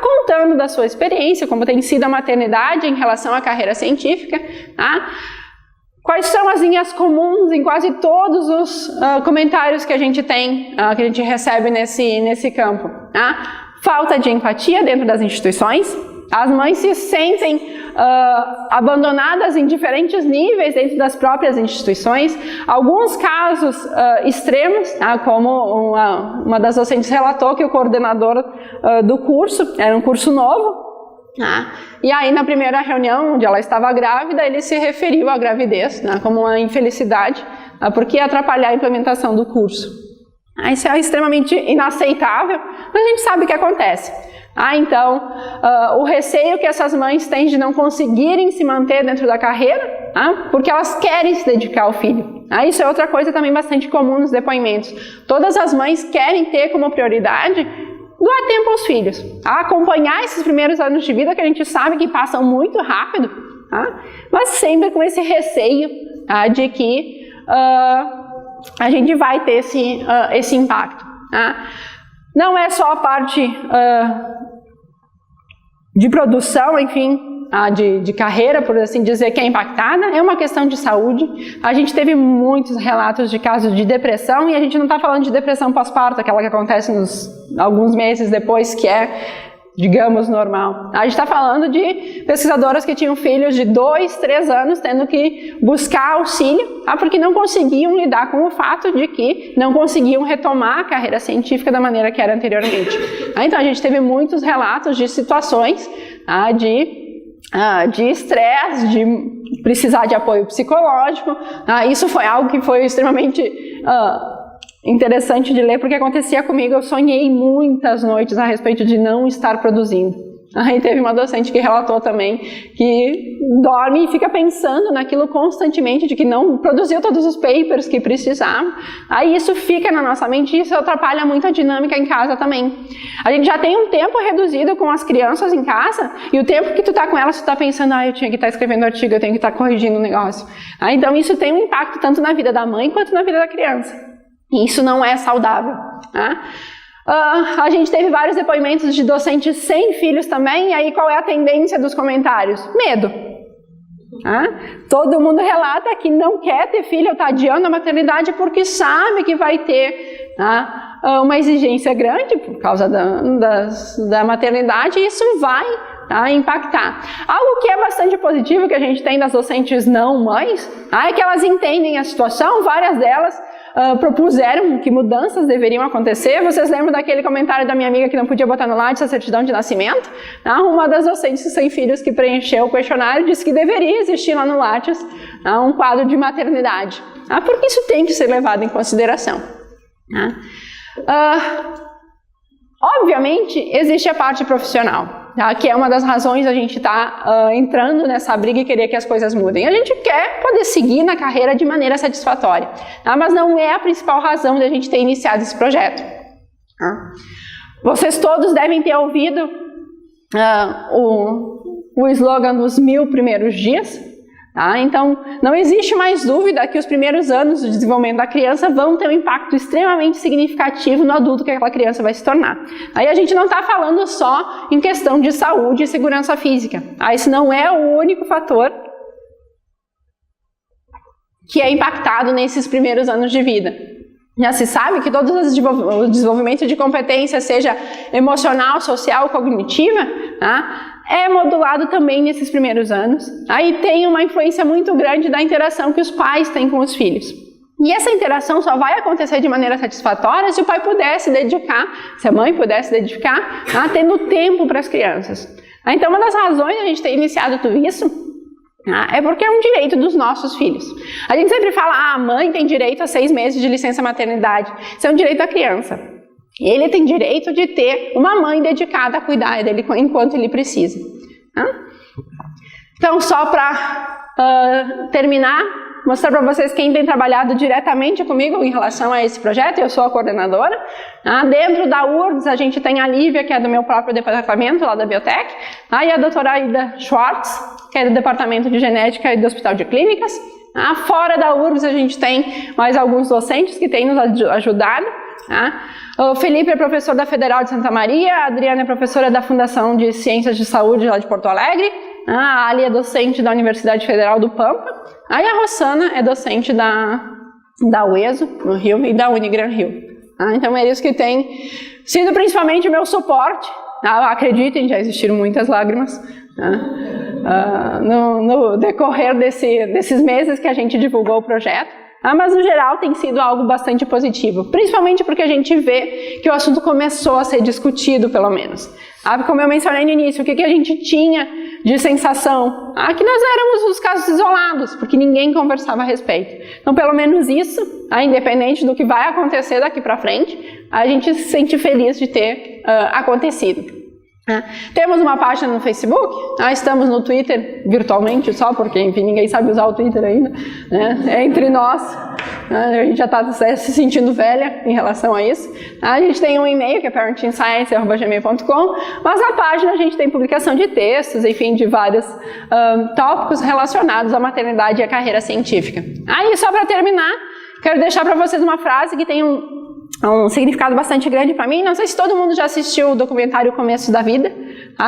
Contando da sua experiência, como tem sido a maternidade em relação à carreira científica. Quais são as linhas comuns em quase todos os comentários que a gente tem, que a gente recebe nesse campo? Falta de empatia dentro das instituições. As mães se sentem abandonadas em diferentes níveis dentro das próprias instituições. Alguns casos extremos, como uma das docentes relatou que o coordenador do curso, era um curso novo, e aí na primeira reunião, onde ela estava grávida, ele se referiu à gravidez como uma infelicidade, porque ia atrapalhar a implementação do curso. Isso é extremamente inaceitável, mas a gente sabe o que acontece. Então, o receio que essas mães têm de não conseguirem se manter dentro da carreira, porque elas querem se dedicar ao filho. Isso é outra coisa também bastante comum nos depoimentos. Todas as mães querem ter como prioridade doar tempo aos filhos, acompanhar esses primeiros anos de vida que a gente sabe que passam muito rápido, mas sempre com esse receio de que a gente vai ter esse impacto. Não é só a parte de produção, enfim, de carreira, por assim dizer, que é impactada, é uma questão de saúde. A gente teve muitos relatos de casos de depressão, e a gente não está falando de depressão pós-parto, aquela que acontece alguns meses depois, que é, digamos, normal. A gente está falando de pesquisadoras que tinham filhos de 2, 3 anos, tendo que buscar auxílio, porque não conseguiam lidar com o fato de que não conseguiam retomar a carreira científica da maneira que era anteriormente. Então a gente teve muitos relatos de situações de estresse, de precisar de apoio psicológico. Isso foi algo que foi extremamente interessante de ler, porque acontecia comigo. Eu sonhei muitas noites a respeito de não estar produzindo. Aí teve uma docente que relatou também que dorme e fica pensando naquilo constantemente, de que não produziu todos os papers que precisava. Aí isso fica na nossa mente e isso atrapalha muito a dinâmica em casa também. A gente já tem um tempo reduzido com as crianças em casa, e o tempo que tu tá com elas, tu tá pensando, eu tinha que estar escrevendo artigo, eu tenho que estar corrigindo o negócio. Então isso tem um impacto tanto na vida da mãe quanto na vida da criança. E isso não é saudável. A gente teve vários depoimentos de docentes sem filhos também, e aí qual é a tendência dos comentários? Medo. Todo mundo relata que não quer ter filho, ou está adiando a maternidade porque sabe que vai ter uma exigência grande por causa da maternidade, e isso vai impactar. Algo que é bastante positivo que a gente tem das docentes não mães, é que elas entendem a situação. Várias delas propuseram que mudanças deveriam acontecer. Vocês lembram daquele comentário da minha amiga que não podia botar no Lattes a certidão de nascimento? Uma das docentes sem filhos que preencheu o questionário disse que deveria existir lá no Lattes um quadro de maternidade, porque isso tem que ser levado em consideração. Obviamente, existe a parte profissional, que é uma das razões a gente estar entrando nessa briga e querer que as coisas mudem. A gente quer poder seguir na carreira de maneira satisfatória, mas não é a principal razão de a gente ter iniciado esse projeto. Vocês todos devem ter ouvido o slogan dos 1000 primeiros dias. Tá? Então, não existe mais dúvida que os primeiros anos de desenvolvimento da criança vão ter um impacto extremamente significativo no adulto que aquela criança vai se tornar. Aí a gente não está falando só em questão de saúde e segurança física. Esse não é o único fator que é impactado nesses primeiros anos de vida. Já se sabe que todo o desenvolvimento de competência, seja emocional, social, cognitiva, tá? É modulado também nesses primeiros anos. Aí tem uma influência muito grande da interação que os pais têm com os filhos. E essa interação só vai acontecer de maneira satisfatória se o pai pudesse dedicar, se a mãe pudesse dedicar, tendo tempo para as crianças. Então, uma das razões de a gente ter iniciado tudo isso é porque é um direito dos nossos filhos. A gente sempre fala, a mãe tem direito a 6 meses de licença maternidade. Isso é um direito da criança. Ele tem direito de ter uma mãe dedicada a cuidar dele enquanto ele precisa. Então, só para terminar, mostrar para vocês quem tem trabalhado diretamente comigo em relação a esse projeto. Eu sou a coordenadora. Dentro da URGS, a gente tem a Lívia, que é do meu próprio departamento, lá da Biotech, e a doutora Aida Schwartz, que é do departamento de genética e do Hospital de Clínicas. Fora da URGS, a gente tem mais alguns docentes que têm nos ajudado. O Felipe é professor da Federal de Santa Maria, a Adriana é professora da Fundação de Ciências de Saúde lá de Porto Alegre, a Ali é docente da Universidade Federal do Pampa, a Rossana é docente da UESO, no Rio, e da Unigran Rio. Então é isso que tem sido principalmente o meu suporte. Acreditem, já existiram muitas lágrimas no decorrer desses meses que a gente divulgou o projeto. Mas no geral tem sido algo bastante positivo, principalmente porque a gente vê que o assunto começou a ser discutido, pelo menos. Como eu mencionei no início, o que a gente tinha de sensação? Que nós éramos os casos isolados, porque ninguém conversava a respeito. Então, pelo menos isso, independente do que vai acontecer daqui para frente, a gente se sente feliz de ter acontecido. Temos uma página no Facebook, estamos no Twitter virtualmente só, porque enfim, ninguém sabe usar o Twitter ainda, é entre nós, a gente já está se sentindo velha em relação a isso. A gente tem um e-mail que é parenting.science@gmail.com, mas na página a gente tem publicação de textos, enfim, de vários tópicos relacionados à maternidade e à carreira científica. E só para terminar, quero deixar para vocês uma frase que tem um significado bastante grande para mim. Não sei se todo mundo já assistiu o documentário Começo da Vida,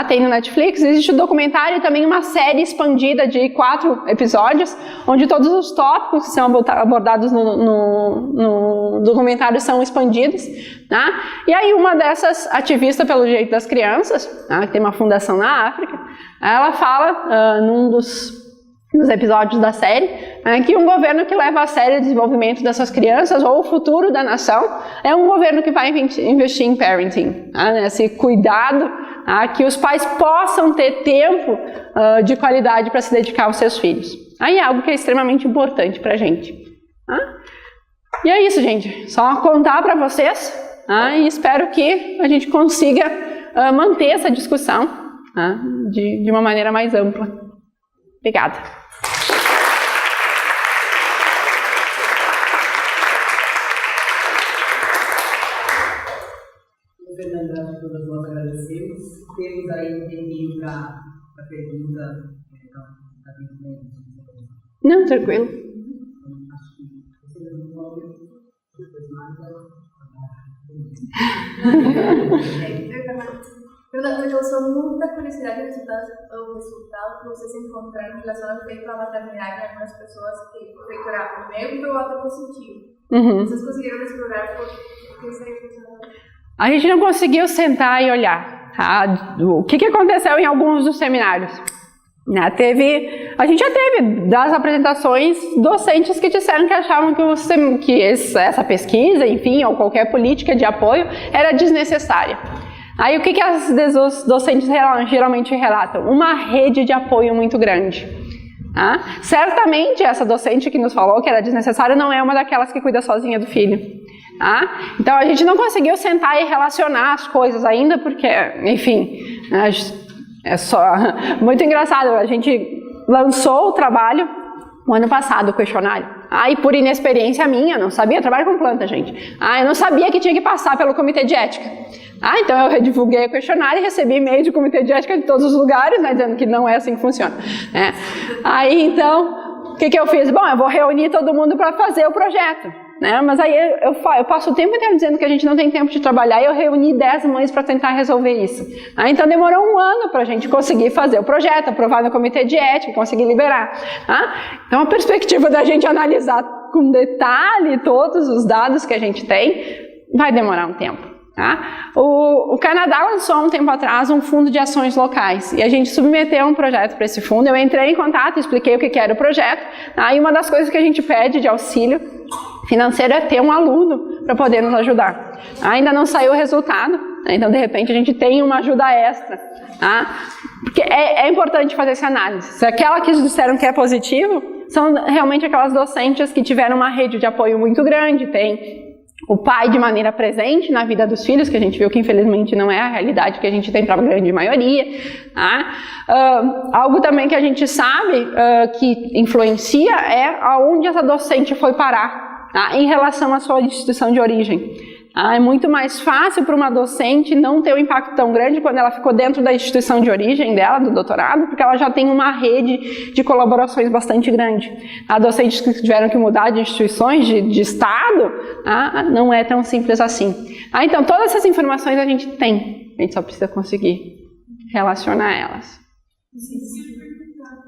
tem no Netflix. Existe o documentário e também uma série expandida de 4 episódios, onde todos os tópicos que são abordados no documentário são expandidos. E aí uma dessas ativistas pelo direito das crianças, que tem uma fundação na África, ela fala num dos episódios da série, que um governo que leva a sério o desenvolvimento dessas crianças ou o futuro da nação é um governo que vai investir em parenting, esse cuidado, que os pais possam ter tempo de qualidade para se dedicar aos seus filhos. É algo que é extremamente importante para a gente. E é isso, gente. Só contar para vocês, e espero que a gente consiga manter essa discussão de uma maneira mais ampla. Obrigada. Fernanda, todas nós agradecemos. Temos aí um tempinho para pergunta. Não, tranquilo. Me causou muita curiosidade o resultado que vocês encontraram em relação ao efeito da maternidade em algumas pessoas que procuraram neutro ou até positivo. Vocês conseguiram explorar por que isso aí funcionou? A gente não conseguiu sentar e olhar o que aconteceu em alguns dos seminários. A gente já teve das apresentações docentes que disseram que achavam que essa pesquisa, enfim, ou qualquer política de apoio era desnecessária. Aí o que os docentes geralmente relatam? Uma rede de apoio muito grande. Certamente essa docente que nos falou que era desnecessária não é uma daquelas que cuida sozinha do filho. Então a gente não conseguiu sentar e relacionar as coisas ainda, porque, enfim, é só muito engraçado. A gente lançou o trabalho o ano passado o questionário. E por inexperiência minha, não sabia, eu trabalho com planta, gente. Eu não sabia que tinha que passar pelo comitê de ética. Então eu redivulguei o questionário e recebi e-mail de comitê de ética de todos os lugares, né, dizendo que não é assim que funciona. Então, o que eu fiz? Bom, eu vou reunir todo mundo para fazer o projeto. Mas aí eu passo o tempo inteiro dizendo que a gente não tem tempo de trabalhar e eu reuni 10 mães para tentar resolver isso. Então demorou um ano para a gente conseguir fazer o projeto, aprovar no comitê de ética, conseguir liberar. Então a perspectiva da gente analisar com detalhe todos os dados que a gente tem vai demorar um tempo. O Canadá lançou há um tempo atrás um fundo de ações locais e a gente submeteu um projeto para esse fundo. Eu entrei em contato, expliquei o que era o projeto, e uma das coisas que a gente pede de auxílio financeiro é ter um aluno para poder nos ajudar. Ainda não saiu o resultado, então de repente a gente tem uma ajuda extra. Porque é importante fazer essa análise. Se aquela que disseram que é positivo, são realmente aquelas docentes que tiveram uma rede de apoio muito grande, tem o pai de maneira presente na vida dos filhos, que a gente viu que infelizmente não é a realidade que a gente tem para a grande maioria. Algo também que a gente sabe que influencia é aonde essa docente foi parar, em relação à sua instituição de origem. É muito mais fácil para uma docente não ter um impacto tão grande quando ela ficou dentro da instituição de origem dela, do doutorado, porque ela já tem uma rede de colaborações bastante grande. Há docentes que tiveram que mudar de instituições, de estado, não é tão simples assim. Então, todas essas informações a gente tem, a gente só precisa conseguir relacionar elas.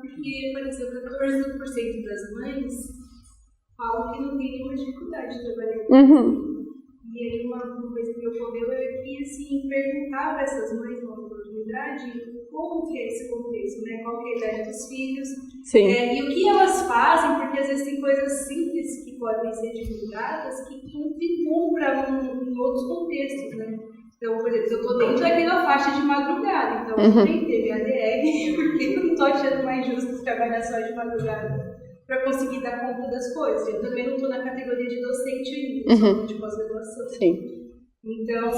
Porque, por exemplo, 14% das mães falam que não tem nenhuma dificuldade de trabalhar. E aí uma coisa que ocorreu é que, assim, perguntar para essas mães na oportunidade como que é esse contexto, né? Qual que é a idade dos filhos. E o que elas fazem, porque às vezes tem coisas simples que podem ser divulgadas que contribuem para em outros contextos, né? Então, por exemplo, eu estou dentro daquela faixa de madrugada, então eu nem teve ADR, porque eu não estou achando mais justo trabalhar só de madrugada para conseguir dar conta das coisas. Eu também não estou na categoria de docente ainda, sou de pós-graduação. Então,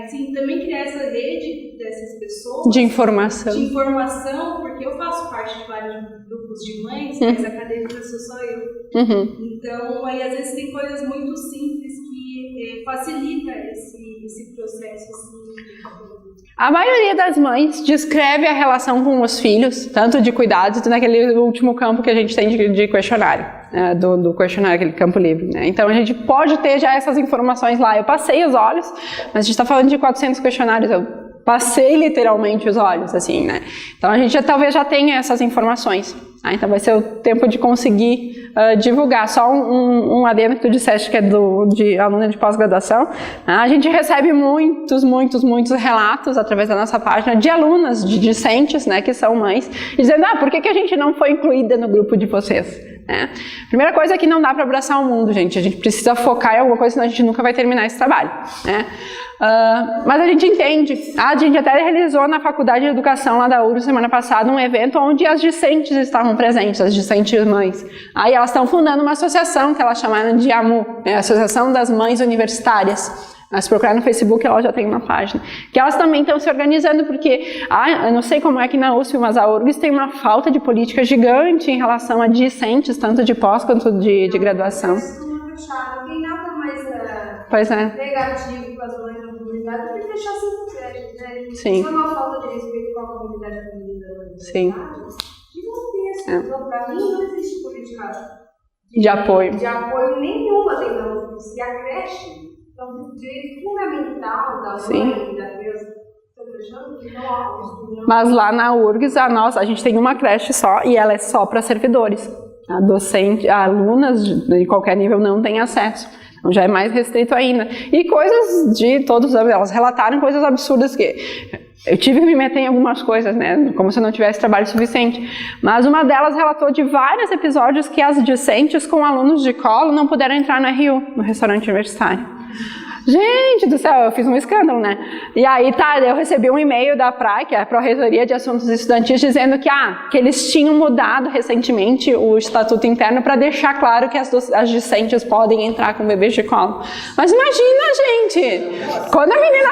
assim, também criar essa rede dessas pessoas de informação, porque eu faço parte de vários grupos de mães, mas acadêmicas sou só eu. Então, aí às vezes tem coisas muito simples que facilita esse processo assim. A maioria das mães descreve a relação com os filhos, tanto de cuidados, naquele último campo que a gente tem de questionário, do questionário, aquele campo livre. Então a gente pode ter já essas informações lá. Eu passei os olhos, mas a gente está falando de 400 questionários, eu passei literalmente os olhos, assim, né? Então a gente talvez já tenha essas informações. Então vai ser o tempo de conseguir divulgar. Só um adendo que tu disseste que é de aluna de pós-graduação. A gente recebe muitos relatos através da nossa página de alunas, de discentes, né, que são mães, dizendo, por que a gente não foi incluída no grupo de vocês? Primeira coisa é que não dá para abraçar o mundo, gente. A gente precisa focar em alguma coisa, senão a gente nunca vai terminar esse trabalho, né? Mas a gente entende. A gente até realizou na Faculdade de Educação lá da URGS semana passada um evento onde as discentes estavam presentes, as discentes mães. Aí elas estão fundando uma associação que elas chamaram de AMU, Associação das Mães Universitárias. Se procurar no Facebook, ela já tem uma página. Que elas também estão se organizando, porque, eu não sei como é que na USP, mas a URGS tem uma falta de política gigante em relação a discentes, tanto de pós quanto de graduação. Não tem nada mais negativo para as mães da comunidade do que deixar sem crédito, né? Sim. Isso é uma falta de respeito com a comunidade feminina. Sim. E não tem essa. Então, para mim, não existe política de apoio. De apoio nenhuma dentro da USP. Se a creche é um direito fundamental da mãe e da criança. Mas lá na URGS, a gente tem uma creche só e ela é só para servidores. A docente, alunas de qualquer nível não têm acesso. Então já é mais restrito ainda. E coisas de todos, elas relataram coisas absurdas que eu tive que me meter em algumas coisas, né? Como se eu não tivesse trabalho suficiente. Mas uma delas relatou de vários episódios que as discentes com alunos de colo não puderam entrar no RU, no restaurante universitário. Gente do céu, eu fiz um escândalo, né? E aí, eu recebi um e-mail da PRAE, que é a Pró-Reitoria de Assuntos Estudantis, dizendo que eles tinham mudado recentemente o estatuto interno para deixar claro que as discentes podem entrar com bebês de colo. Mas imagina, gente, quando a menina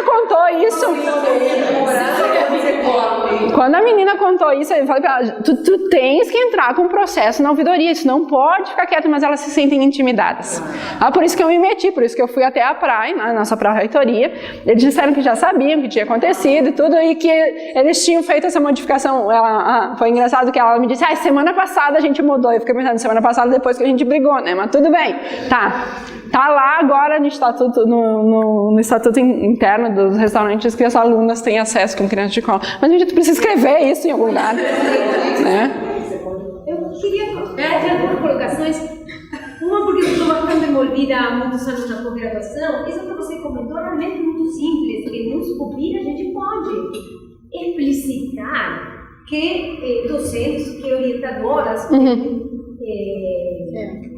contou isso, eu falei pra ela, tu tens que entrar com processo na ouvidoria, isso não pode ficar quieto, mas elas se sentem intimidadas. Por isso que eu me meti, por isso que eu fui até a PRAE, a nossa Pró-Reitoria, eles disseram que já sabiam que tinha acontecido e tudo, e que eles tinham feito essa modificação. Foi engraçado que ela me disse, semana passada a gente mudou. Eu fiquei pensando, semana passada depois que a gente brigou, né? Mas tudo bem, tá lá agora no estatuto, no estatuto interno dos restaurantes que as alunas têm acesso com crianças de colo. Mas a gente precisa escrever isso em algum lugar, né? Eu queria fazer duas colocações. Uma, porque eu estou bastante envolvida há muitos anos na pós-graduação. Isso que você comentou é realmente muito simples, que nos obriga, a gente pode explicitar que docentes, que orientadoras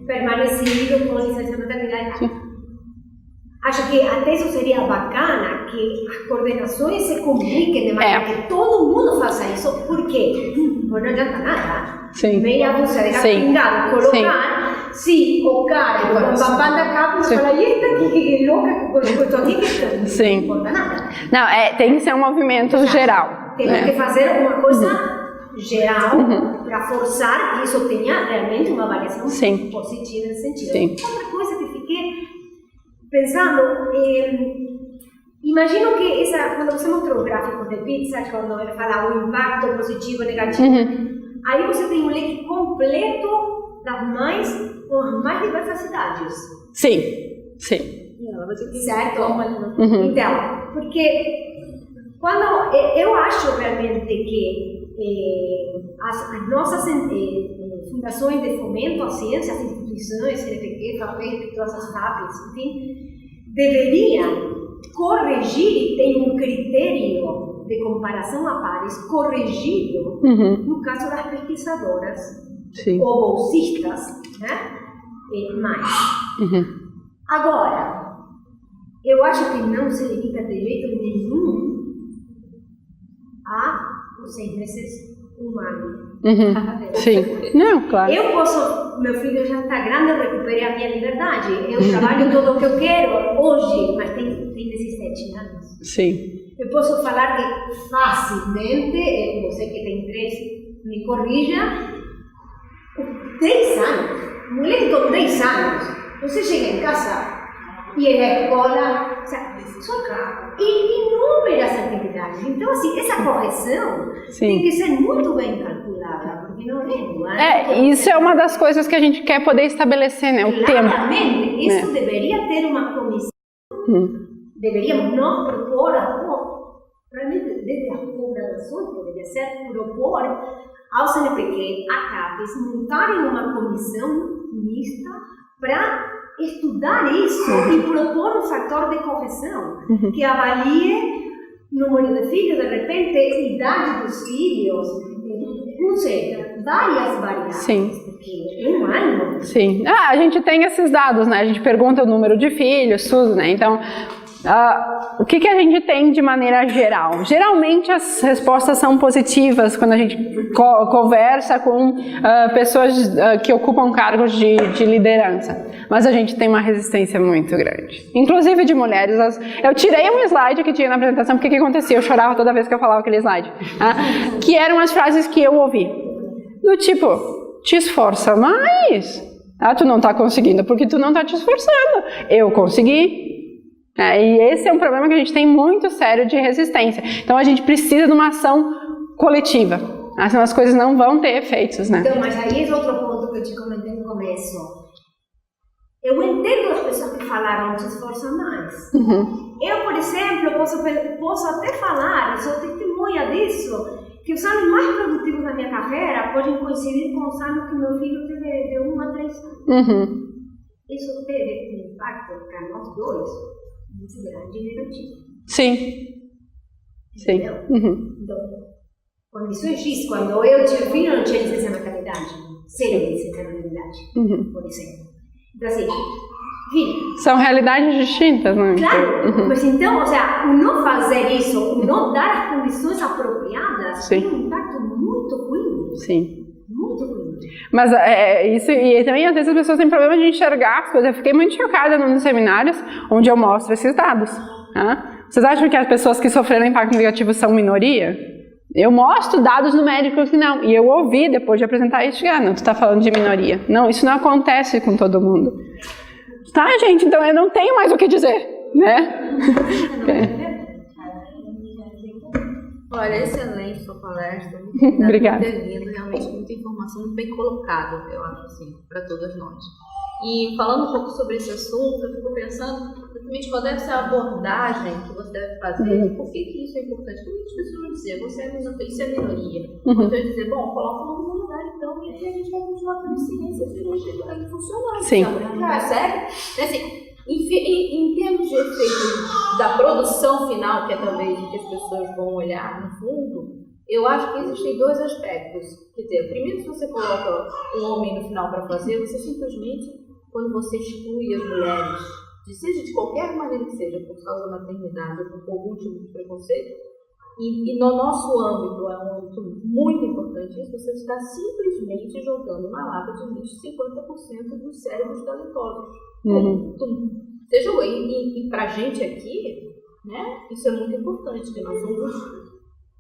permanecido com licença de maternidade. Acho que até isso seria bacana, que as coordenações se comuniquem de maneira que todo mundo faça isso, porque não adianta nada. Meia dúzia de capingados colocar, se o cara com o babá da capa fala, e esta que louca com isso aqui, não importa nada. Não, tem que ser um movimento geral. Temos que fazer uma coisa geral para forçar que isso tenha realmente uma avaliação positiva nesse sentido. Outra coisa que fiquei pensando, imagino que quando você mostrou o gráfico de pizza, quando ele fala o impacto positivo e negativo, aí você tem um leque completo das mães com as mais diversas idades. Sim. Certo? Então, porque quando eu acho realmente que as nossas fundações de fomento à ciência, as instituições, CNPq, FAPESP, todas as FAPES, enfim, deveriam corrigir, tem um critério de comparação a pares corrigido no caso das pesquisadoras ou bolsistas, né? Agora, eu acho que não se limita de jeito nenhum a os 6 meses, um ano. Não, claro. Eu posso, meu filho já está grande, eu recuperei a minha liberdade. Eu trabalho tudo o que eu quero hoje, mas tem 17 anos. Eu posso falar que facilmente, você que tem 3, me corrija, 10 anos, moleque com 10 anos, você chega em casa e na escola, e inúmeras atividades. Então, assim, essa correção tem que ser muito bem calculada, porque não é. Isso é uma das coisas que a gente quer poder estabelecer, né? O tempo. Claramente, isso deveria ter uma comissão. Deveríamos nós propor, realmente, desde as pós-graduações, poderia ser propor ao CNPq, a CAPES, montarem uma comissão mista para estudar isso e propor um fator de correção que avalie número de filhos, de repente, idade dos filhos, não sei, várias variáveis. Porque é um ano. A gente tem esses dados, né? A gente pergunta o número de filhos, tudo, né? Então, o que a gente tem de maneira geral? Geralmente as respostas são positivas quando a gente conversa com pessoas que ocupam cargos de liderança, mas a gente tem uma resistência muito grande, inclusive de mulheres. Eu tirei um slide que tinha na apresentação, porque o que acontecia? Eu chorava toda vez que eu falava aquele slide, que eram as frases que eu ouvi, do tipo, te esforça mais, tu não está conseguindo porque tu não está te esforçando, eu consegui. E esse é um problema que a gente tem muito sério de resistência. Então a gente precisa de uma ação coletiva, senão as coisas não vão ter efeitos, né? Então, mas aí é outro ponto que eu te comentei no começo. Eu entendo as pessoas que falaram se esforçam mais. Eu, por exemplo, posso até falar, eu sou testemunha disso, que os anos mais produtivos da minha carreira podem coincidir com os anos que meu filho teve de 1 a 3 anos. Isso teve um impacto para nós dois muito grande e negativo. Então, condições X, quando eu tinha filho, não tinha licença maternidade. 0 licença maternidade, por exemplo. Então, assim, vi. São realidades distintas, né? Claro, mas então, ou seja, o não fazer isso, o não dar as condições apropriadas, tem um impacto muito ruim. Sim. Muito ruim. Mas isso, e também às vezes as pessoas têm problema de enxergar as coisas. Eu fiquei muito chocada nos seminários onde eu mostro esses dados. Tá? Vocês acham que as pessoas que sofreram impacto negativo são minoria? Eu mostro dados numéricos que não. E eu ouvi depois de apresentar isso, não, tu tá falando de minoria. Não, isso não acontece com todo mundo. Tá, gente? Então eu não tenho mais o que dizer, né? Olha, excelente sua palestra. Obrigada. Realmente muita informação, muito bem colocada, eu acho assim, para todas nós. E falando um pouco sobre esse assunto, eu fico pensando exatamente qual deve ser a abordagem que você deve fazer, por que isso é importante? Porque muitas pessoas vão dizer, isso é minoria. Então dizer, bom, coloca o nome no lugar então, e aí a gente vai continuar tendo ciência de que funciona. Sim. Consegue? Assim, em termos de efeito da produção final, que é talvez o que as pessoas vão olhar no fundo, eu acho que existem dois aspectos. Quer dizer, primeiro, se você coloca um homem no final para fazer, você simplesmente, quando você exclui as mulheres, seja de qualquer maneira que seja, por causa da maternidade ou por algum tipo de preconceito, e no nosso âmbito, é um âmbito muito importante isso, você está simplesmente jogando na lata de lixo 50% dos cérebros talentosos. Você jogou. E pra gente aqui, né, isso é muito importante, que nós somos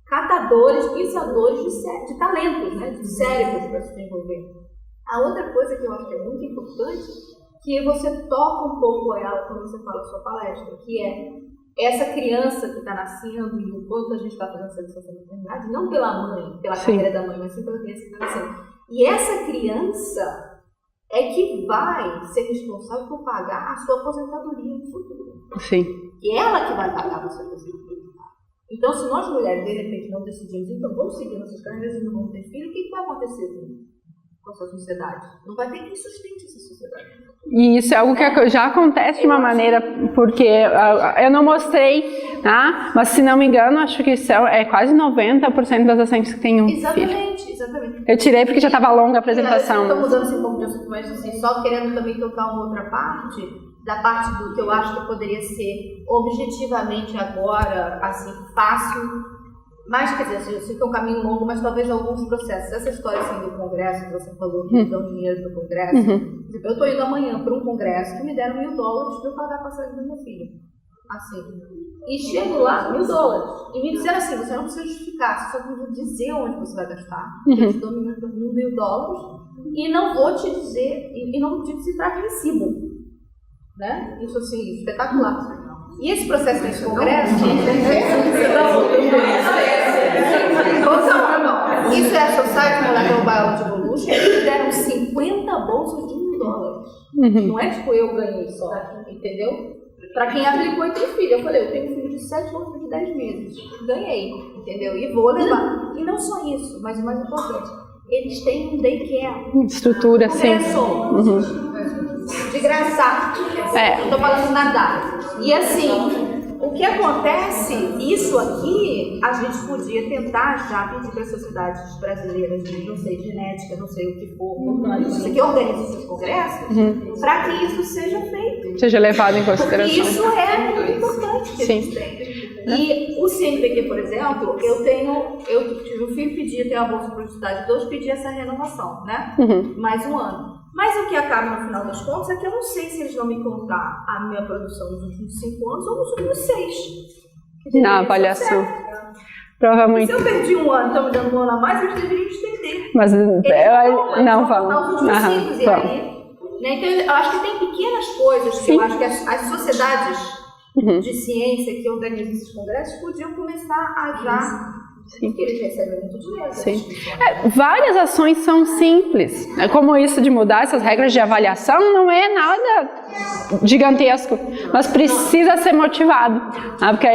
catadores, pensadores de talentos, né, de cérebros para se desenvolver. A outra coisa que eu acho que é muito importante, que você toca um pouco ela quando você fala a sua palestra, que é essa criança que está nascendo e o quanto a gente está fazendo essa licença de maternidade, não pela mãe, pela carreira da mãe, mas sim pela criança que está nascendo. E essa criança é que vai ser responsável por pagar a sua aposentadoria no futuro. Sim. E ela que vai pagar a sua aposentadoria. Então, se nós mulheres, de repente, não decidimos, então vamos seguir nossas carreiras e não vamos ter filho, o que vai acontecer com essa sociedade? Não vai ter quem sustente essa sociedade. E isso é algo que já acontece de uma maneira, porque eu não mostrei, tá? Mas se não me engano, acho que é quase 90% das docentes que têm um filho. Exatamente. Eu tirei porque já estava longa a apresentação. Estou mudando assim um pouco de assunto, mas assim, só querendo também tocar uma outra parte, da parte do que eu acho que poderia ser objetivamente agora, assim, fácil. Mas, quer dizer, eu sei que é um caminho longo, mas talvez alguns processos. Essa história assim, do congresso, que você falou, que dão dinheiro para o congresso. Eu estou indo amanhã para um congresso que me deram $1.000 para eu pagar a passagem do meu filho. Assim. E chego lá, $1.000. E me disseram assim, você não precisa justificar, você só precisa dizer onde você vai gastar. Eu te dou $1.000 e não vou te dizer, e não te citar de recibo. Né? Isso assim, espetacular. E esse processo desse congresso, isso é a Society Molecular Biology Evolution, eles deram 50 bolsas de $1.000. Não é tipo eu ganhei só, entendeu? Para quem aplicou e tem filho, eu falei, eu tenho um filho de 7 ou de 10 meses, ganhei, entendeu? E vou levar. E não só isso, mas o mais importante, eles têm um daycare. Estrutura, sim. De graça. Eu estou falando nadar. E assim, o que acontece, isso aqui, a gente podia tentar já pedir para as sociedades brasileiras de, não sei, genética, não sei o que for, você que organiza esses congressos, para que isso seja feito. Seja levado em consideração. Isso é muito importante que a gente tenha. E o CNPq, por exemplo, eu tive um filho, pedi até a bolsa para a universidade 2, pedi essa renovação, né? Mais um ano. Mas o que acaba no final das contas é que eu não sei se eles vão me contar a minha produção nos últimos 5 anos ou nos últimos 6. Na avaliação. Provavelmente. Se eu perdi um ano, estão me dando um ano a mais, eles deveriam estender. Mas não vamos. Né? Então, eu acho que tem pequenas coisas que eu acho que as sociedades de ciência que organizam esses congressos podiam começar a já... Sim. Porque eles recebem muito dinheiro. Sim. Várias ações são simples. Como isso de mudar essas regras de avaliação não é nada gigantesco, mas precisa ser motivado. Porque,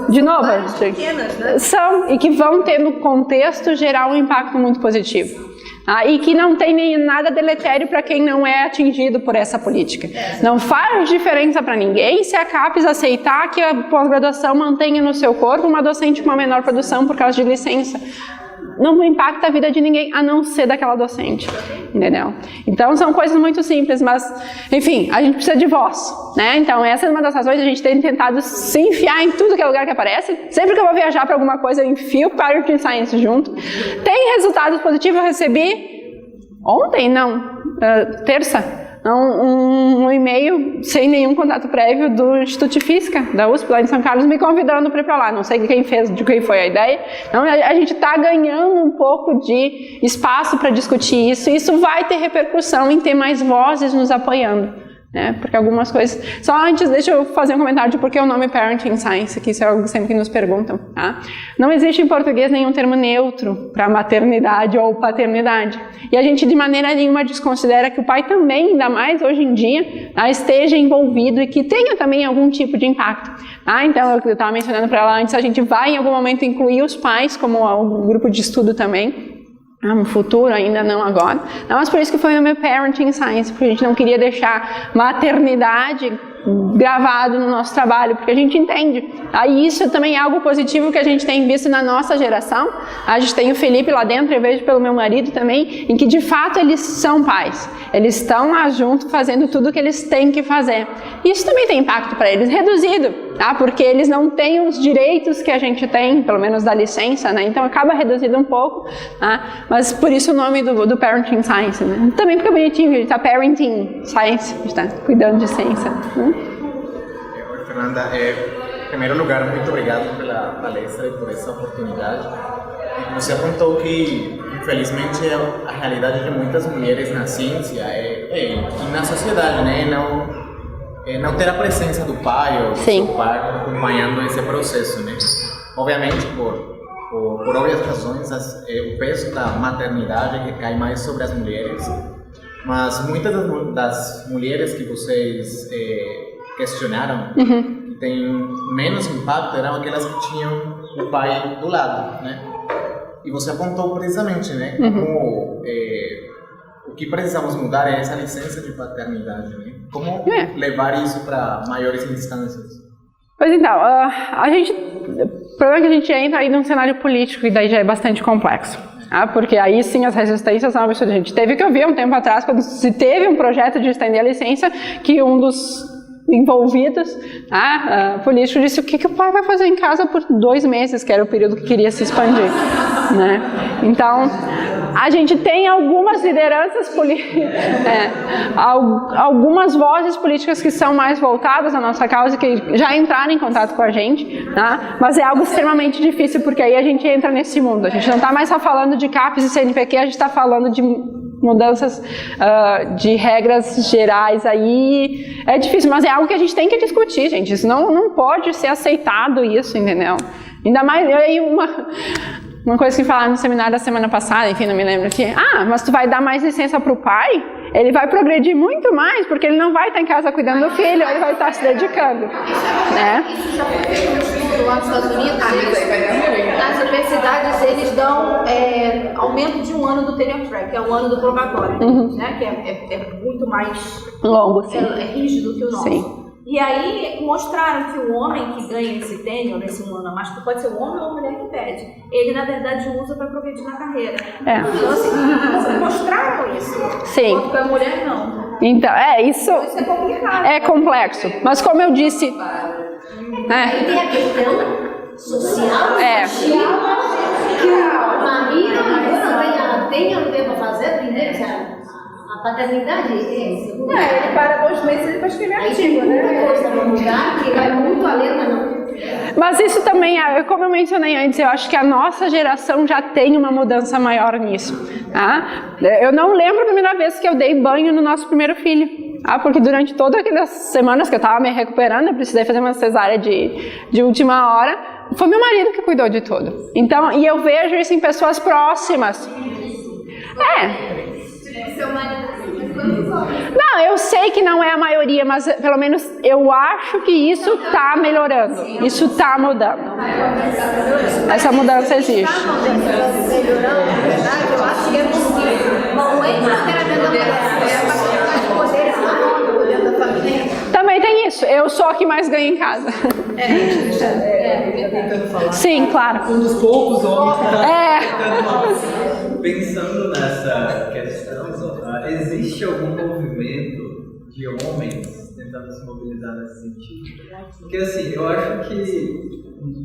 de novo, pequenas, né? São e que vão ter no contexto gerar um impacto muito positivo. E que não tem nem nada deletério para quem não é atingido por essa política. Não faz diferença para ninguém se a CAPES aceitar que a pós-graduação mantenha no seu corpo uma docente com uma menor produção por causa de licença. não impacta a vida de ninguém, a não ser daquela docente, entendeu? Então são coisas muito simples, mas, enfim, a gente precisa de voz, né? Então essa é uma das razões, a gente tem tentado se enfiar em tudo que é lugar que aparece. Sempre que eu vou viajar para alguma coisa, eu enfio o Parenting Science junto. Tem resultados positivos, eu recebi ontem, terça, um e-mail sem nenhum contato prévio do Instituto de Física da USP, lá em São Carlos, me convidando para ir para lá. Não sei de quem foi a ideia. Então, a gente está ganhando um pouco de espaço para discutir isso, e isso vai ter repercussão em ter mais vozes nos apoiando. Porque algumas coisas... Só antes, deixa eu fazer um comentário de por que o nome Parenting Science, que isso é algo sempre que nos perguntam. Tá? Não existe em português nenhum termo neutro para maternidade ou paternidade. E a gente de maneira nenhuma desconsidera que o pai também, ainda mais hoje em dia, esteja envolvido e que tenha também algum tipo de impacto. Então, eu estava mencionando para ela antes, a gente vai em algum momento incluir os pais como um grupo de estudo também. No futuro, ainda não agora. Mas por isso que foi o meu Parenting Science, porque a gente não queria deixar maternidade gravado no nosso trabalho, porque a gente entende. Aí isso também é algo positivo que a gente tem visto na nossa geração. A gente tem o Felipe lá dentro, eu vejo pelo meu marido também, em que de fato eles são pais. Eles estão lá junto fazendo tudo o que eles têm que fazer. Isso também tem impacto para eles, reduzido, porque eles não têm os direitos que a gente tem, pelo menos da licença, então acaba reduzido um pouco, mas por isso o nome do Parenting Science, Também porque é bonitinho, a gente está Parenting Science, a gente está cuidando de ciência. Oi, Fernanda. Em primeiro lugar, muito obrigado pela palestra e por essa oportunidade. Você apontou que, infelizmente, a realidade de muitas mulheres na ciência e na sociedade, não ter a presença do pai ou do seu pai acompanhando esse processo, Obviamente, por óbvias razões, o peso da maternidade recai mais sobre as mulheres, mas muitas das mulheres que vocês questionaram, que têm menos impacto, eram aquelas que tinham o pai do lado, E você apontou precisamente, como o que precisamos mudar é essa licença de paternidade, Como levar isso para maiores instâncias? Pois então, o problema é que a gente entra aí num cenário político e daí já é bastante complexo. Porque aí sim as resistências são absurdas. A gente teve que ouvir um tempo atrás, quando se teve um projeto de estender a licença, que um dos envolvidos, político, disse o que o pai vai fazer em casa por 2 meses, que era o período que queria se expandir. Então, a gente tem algumas lideranças políticas, algumas vozes políticas que são mais voltadas à nossa causa, que já entraram em contato com a gente, mas é algo extremamente difícil, porque aí a gente entra nesse mundo. A gente não está mais só falando de CAPES e CNPq, a gente está falando de mudanças de regras gerais aí. É difícil, mas é algo que a gente tem que discutir, gente. Isso não pode ser aceitado, isso, entendeu? Ainda mais, aí uma coisa que falaram no seminário da semana passada, enfim, não me lembro aqui. Mas tu vai dar mais licença pro pai? Ele vai progredir muito mais, porque ele não vai estar em casa cuidando do filho, ele vai estar se dedicando. Isso já foi feito no estudo lá nos Estados Unidos. Nas universidades, eles dão aumento de 1 ano do tenure track, que é o ano do probatório, que é muito mais longo, sim. É rígido que o nosso. Sim. E aí mostraram que o homem que ganha esse tenure, esse 1 ano a mais, que pode ser o homem ou a mulher que pede, ele na verdade usa para progredir na carreira. Então assim, mostraram isso. Sim. Porque a mulher não. Então, isso é complicado. É complexo. Mas como eu disse... Aí tem a questão social, que o marido agora tenha o que para fazer, primeiro, a paternidade ele para 2 meses e depois escrever artigo, muita coisa para mudar, que vai muito além, mas não. Mas isso também, como eu mencionei antes, eu acho que a nossa geração já tem uma mudança maior nisso. Eu não lembro a primeira vez que eu dei banho no nosso primeiro filho. Porque durante todas aquelas semanas que eu estava me recuperando, eu precisei fazer uma cesárea de última hora, foi meu marido que cuidou de tudo. Então, e eu vejo isso em pessoas próximas. Não, eu sei que não é a maioria, mas pelo menos eu acho que isso está melhorando, isso está mudando. Essa mudança existe. Melhorando, na verdade, eu acho que é possível. Bom, é a terapia da mulher, a possibilidade de poder da família. Também tem isso. isso. Eu sou a que mais ganha em casa. Sim, claro. Um dos poucos homens. É. Pensando nessa questão, existe algum movimento de homens tentando se mobilizar nesse sentido? Porque assim, eu acho que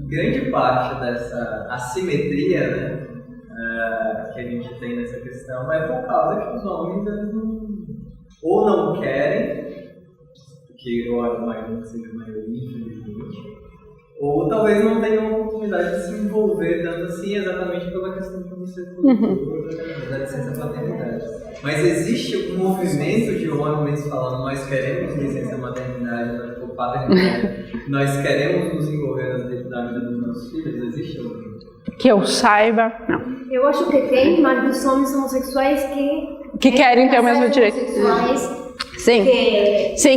grande parte dessa assimetria, né, que a gente tem nessa questão é por causa que os homens ou não querem, que eu imagino que seja a maioria, infelizmente, ou talvez não tenham oportunidade de se envolver tanto assim, exatamente pela questão que você colocou da licença maternidade. Mas existe um movimento de homens falando: nós queremos licença maternidade ou paternidade, nós queremos nos envolver na vida dos nossos filhos? Existe algum? Que eu saiba, não. Eu acho que tem, mas dos homens homossexuais que querem ter o mesmo direito. Sim,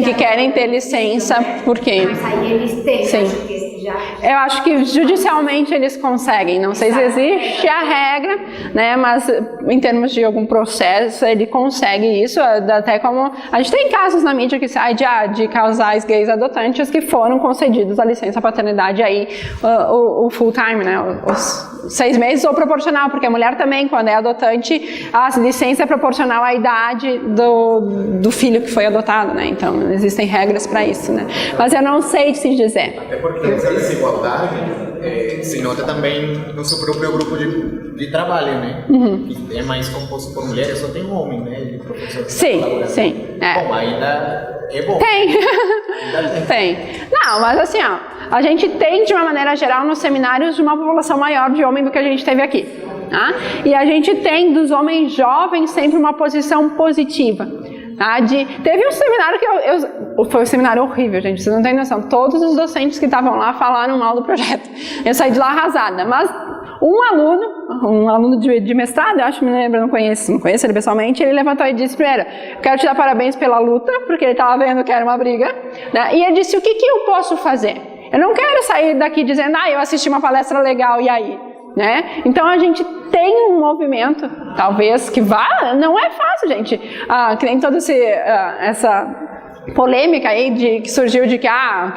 que querem ter licença, porque... Mas aí eles têm, sim. acho que já... Eu acho que judicialmente eles conseguem, não sei se existe a regra, né, mas em termos de algum processo ele consegue isso, até como... A gente tem casos na mídia que sai de casais gays adotantes que foram concedidos a licença paternidade aí, o full time, né, os 6 meses ou proporcional, porque a mulher também, quando é adotante, a licença é proporcional à idade do filho que foi adotado, né? Então existem regras para isso, né? Mas eu não sei te dizer. Até porque essa desigualdade se nota também no seu próprio grupo de trabalho, né? Que é mais composto por mulheres, só tem um homem, né? De professor. Sim. Bom, ainda é bom. Tem. Não, mas assim, ó, a gente tem, de uma maneira geral, nos seminários, uma população maior de homem do que a gente teve aqui. Tá? E a gente tem, dos homens jovens, sempre uma posição positiva. Tá? Teve um seminário que foi um seminário horrível, gente, vocês não têm noção. Todos os docentes que estavam lá falaram mal do projeto. Eu saí de lá arrasada, mas um aluno de mestrado, eu acho, me lembro, não conheço ele pessoalmente, ele levantou e disse: primeiro, quero te dar parabéns pela luta, porque ele estava vendo que era uma briga, né? E ele disse: o que eu posso fazer? Eu não quero sair daqui dizendo: eu assisti uma palestra legal, e aí? Né? Então a gente tem um movimento, talvez, que não é fácil, gente, que nem toda essa polêmica aí que surgiu de que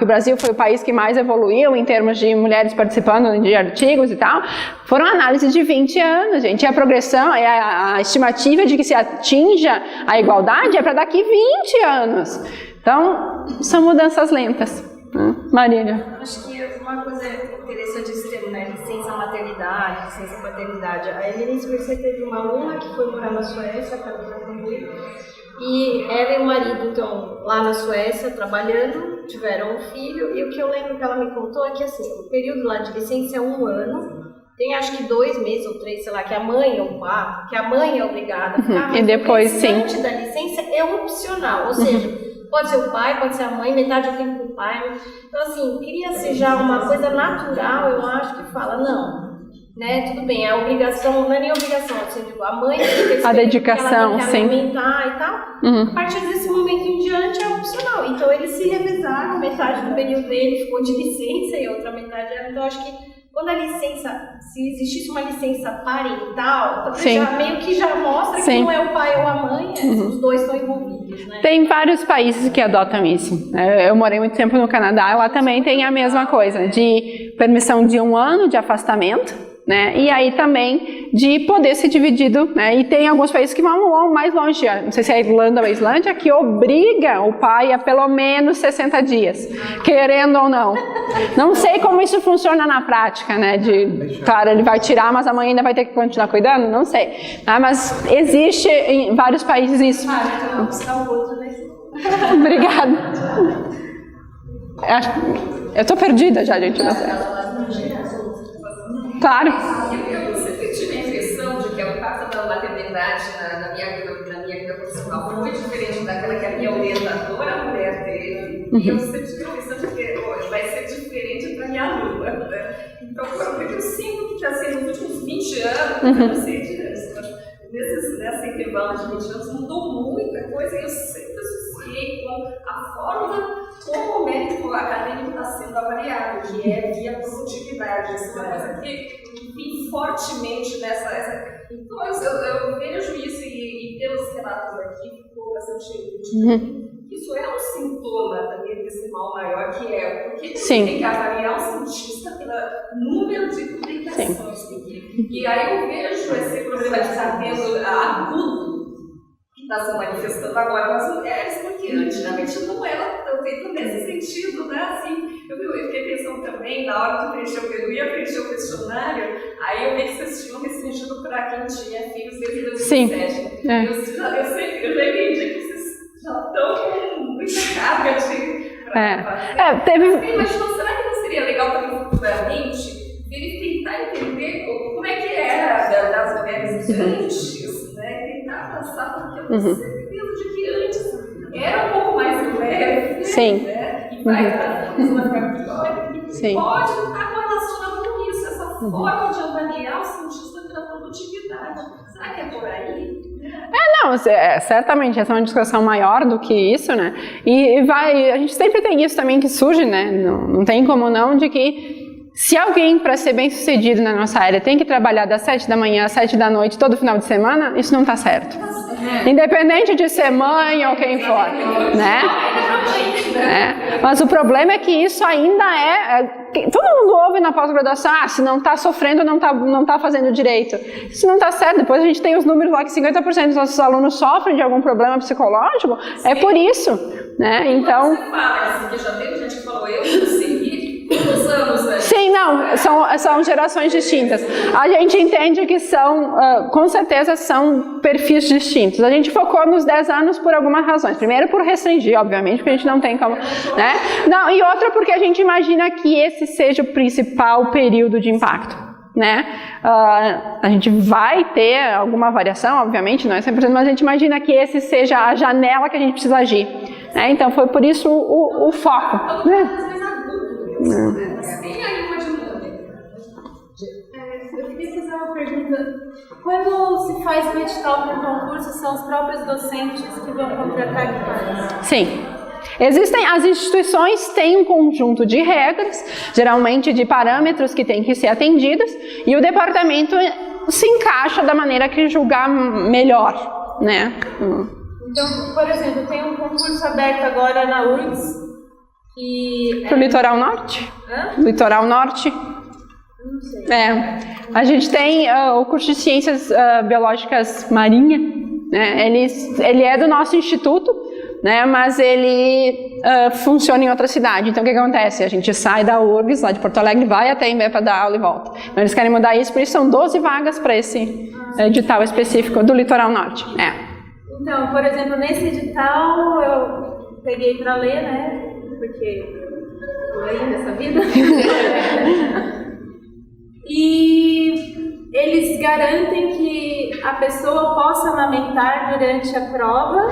o Brasil foi o país que mais evoluiu em termos de mulheres participando de artigos e tal. Foram análises de 20 anos, gente, e a progressão, a estimativa de que se atinja a igualdade é para daqui 20 anos. Então, são mudanças lentas. Marília? Acho que uma coisa interessante esse termo, né? Licença maternidade, licença paternidade. A Elenise Mercer teve uma aluna que foi morar na Suécia, e ela e o marido estão lá na Suécia trabalhando, tiveram um filho, e o que eu lembro que ela me contou é que assim, o período lá de licença é 1 ano, tem acho que 2 meses ou 3, sei lá, que a mãe ou 4, que a mãe é obrigada a ficar, mas e depois, o restante da licença é opcional, ou seja, pode ser o pai, pode ser a mãe, metade do tempo do pai. Então, assim, cria-se já uma coisa natural, eu acho, que fala, não, né, tudo bem, a obrigação, não é nem obrigação, assim, tipo, a mãe tem que a dedicação, ela sim. Alimentar e tal, a partir desse momento em diante é opcional. Então, eles se revezaram, metade do período dele ficou de licença e a outra metade era, então, acho que quando a licença, se existisse uma licença parental, meio que já mostra que não é o pai ou a mãe, os dois estão envolvidos, né? Tem vários países que adotam isso. Eu morei muito tempo no Canadá, lá também tem a mesma coisa, de permissão de 1 ano de afastamento, né? E aí também de poder ser dividido, né? E tem alguns países que vão mais longe, não sei se é a Irlanda ou a Islândia, que obriga o pai a pelo menos 60 dias, querendo ou não. Não sei como isso funciona na prática, né? Claro, ele vai tirar, mas a mãe ainda vai ter que continuar cuidando, não sei. Mas existe em vários países isso. Obrigada. Eu tô perdida já, gente. Claro. Eu sempre tive a impressão de que a etapa da maternidade na minha vida profissional foi muito diferente daquela que a minha orientadora mulher teve. E eu sempre tive a impressão de que vai ser diferente para minha aluna. Né? Então, eu sinto que assim, nos últimos 20 anos, eu não sei, nessa intervalo de 20 anos, mudou muita coisa e eu sempre associei com a forma como o mérito acadêmico está sendo avaliado, que é via produtividade. Isso é uma coisa que vim fortemente nessa. Então, eu vejo isso e pelos relatos aqui, ficou bastante nítido. Isso é um sintoma também desse mal maior, que é porque tem que avaliar o cientista pelo número de publicações. E aí eu vejo esse problema de estar tendo agudo que está se manifestando agora nas mulheres, porque antigamente não era feito nesse sentido, né? Assim, eu fiquei pensando também, na hora que eu ia preencher o questionário, aí eu vi que vocês tinham restringido para quem tinha filhos desde 2007. Eu já entendi que vocês já estão com muita carga de... Imaginou, será que não seria legal também futuramente tentar entender como é que era das mulheres antes, né? Tentar passar, porque eu tenho certeza de que antes era um pouco mais leve, né? E vai ficar pior. E pode estar correlacionado com isso, essa forma de avaliar o cientista pela produtividade. Será que é por aí? Certamente essa é uma discussão maior do que isso, né? E a gente sempre tem isso também que surge, né? Não tem como não, de que se alguém, para ser bem sucedido na nossa área, tem que trabalhar das 7 da manhã às 7 da noite todo final de semana, isso não está certo. Independente de ser mãe ou quem for, né? Mas o problema é que isso ainda todo mundo ouve na pós-graduação, se não está sofrendo, não tá fazendo direito. Isso não está certo. Depois a gente tem os números lá que 50% dos nossos alunos sofrem de algum problema psicológico. É por isso, né? Então... Você fala que já teve gente que falou, eu consegui. Sim, não, são gerações distintas. A gente entende que com certeza são perfis distintos. A gente focou nos 10 anos por algumas razões. Primeiro por restringir, obviamente, porque a gente não tem como, né? Não, e outra porque a gente imagina que esse seja o principal período de impacto, né? A gente vai ter alguma variação, obviamente, não é 100%, mas a gente imagina que esse seja a janela que a gente precisa agir, né? Então foi por isso o foco, né? Tem aí uma dinâmica. Eu queria fazer uma pergunta. Quando se faz um edital para um concurso, são os próprios docentes que vão contratar equipes? Sim. As instituições têm um conjunto de regras, geralmente de parâmetros que têm que ser atendidos, e o departamento se encaixa da maneira que julgar melhor, né? Então, por exemplo, tem um concurso aberto agora na URGS, Pro Litoral Norte? Litoral Norte? Não sei. A gente tem o curso de Ciências Biológicas Marinha, né? Ele é do nosso instituto, né? Mas ele funciona em outra cidade. Então o que acontece? A gente sai da URGS, lá de Porto Alegre, vai até Imbé para dar aula e volta. Então eles querem mudar isso, por isso são 12 vagas para esse edital específico do Litoral Norte. Então, por exemplo, nesse edital eu peguei para ler, né? Porque estou aí nessa vida. E eles garantem que a pessoa possa amamentar durante a prova,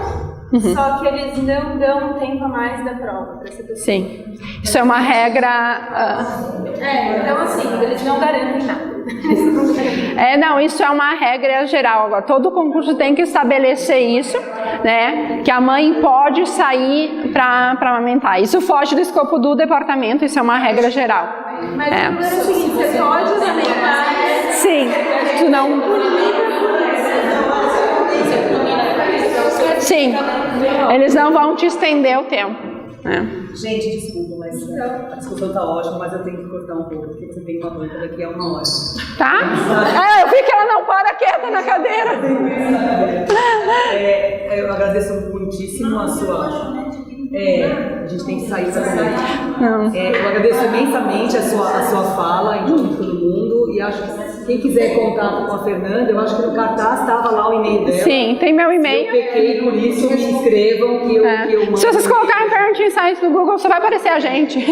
só que eles não dão tempo a mais da prova para essa pessoa. Sim, isso é uma regra... então assim, eles não garantem nada. Não, isso é uma regra geral. Agora, todo concurso tem que estabelecer isso, né? Que a mãe pode sair para amamentar. Isso foge do escopo do departamento, isso é uma regra geral. Mas o problema é o seguinte, você pode amamentar. Sim, tu não... Sim, eles não vão te estender o tempo. Gente, desculpa, mas a discussão tá ótima, mas eu tenho que cortar um pouco, porque você tem uma banca daqui a 1 hora. Tá? Eu vi que ela não para quieta na cadeira. Eu agradeço muitíssimo a sua... a gente tem que sair para sair. Eu agradeço imensamente a sua fala em nome de todo mundo, e acho que quem quiser contato com a Fernanda, eu acho que no cartaz estava lá o e-mail dela. Sim, tem meu e-mail. Eu pequei, por isso me inscrevam que eu mando. Se vocês colocarem Parenting Science no Google, só vai aparecer a gente.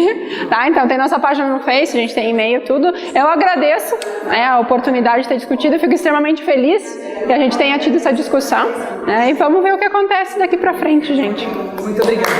Tá? Então tem nossa página no Face, a gente tem e-mail, tudo. Eu agradeço a oportunidade de ter discutido, eu fico extremamente feliz que a gente tenha tido essa discussão. E vamos ver o que acontece daqui para frente, gente. Muito obrigada.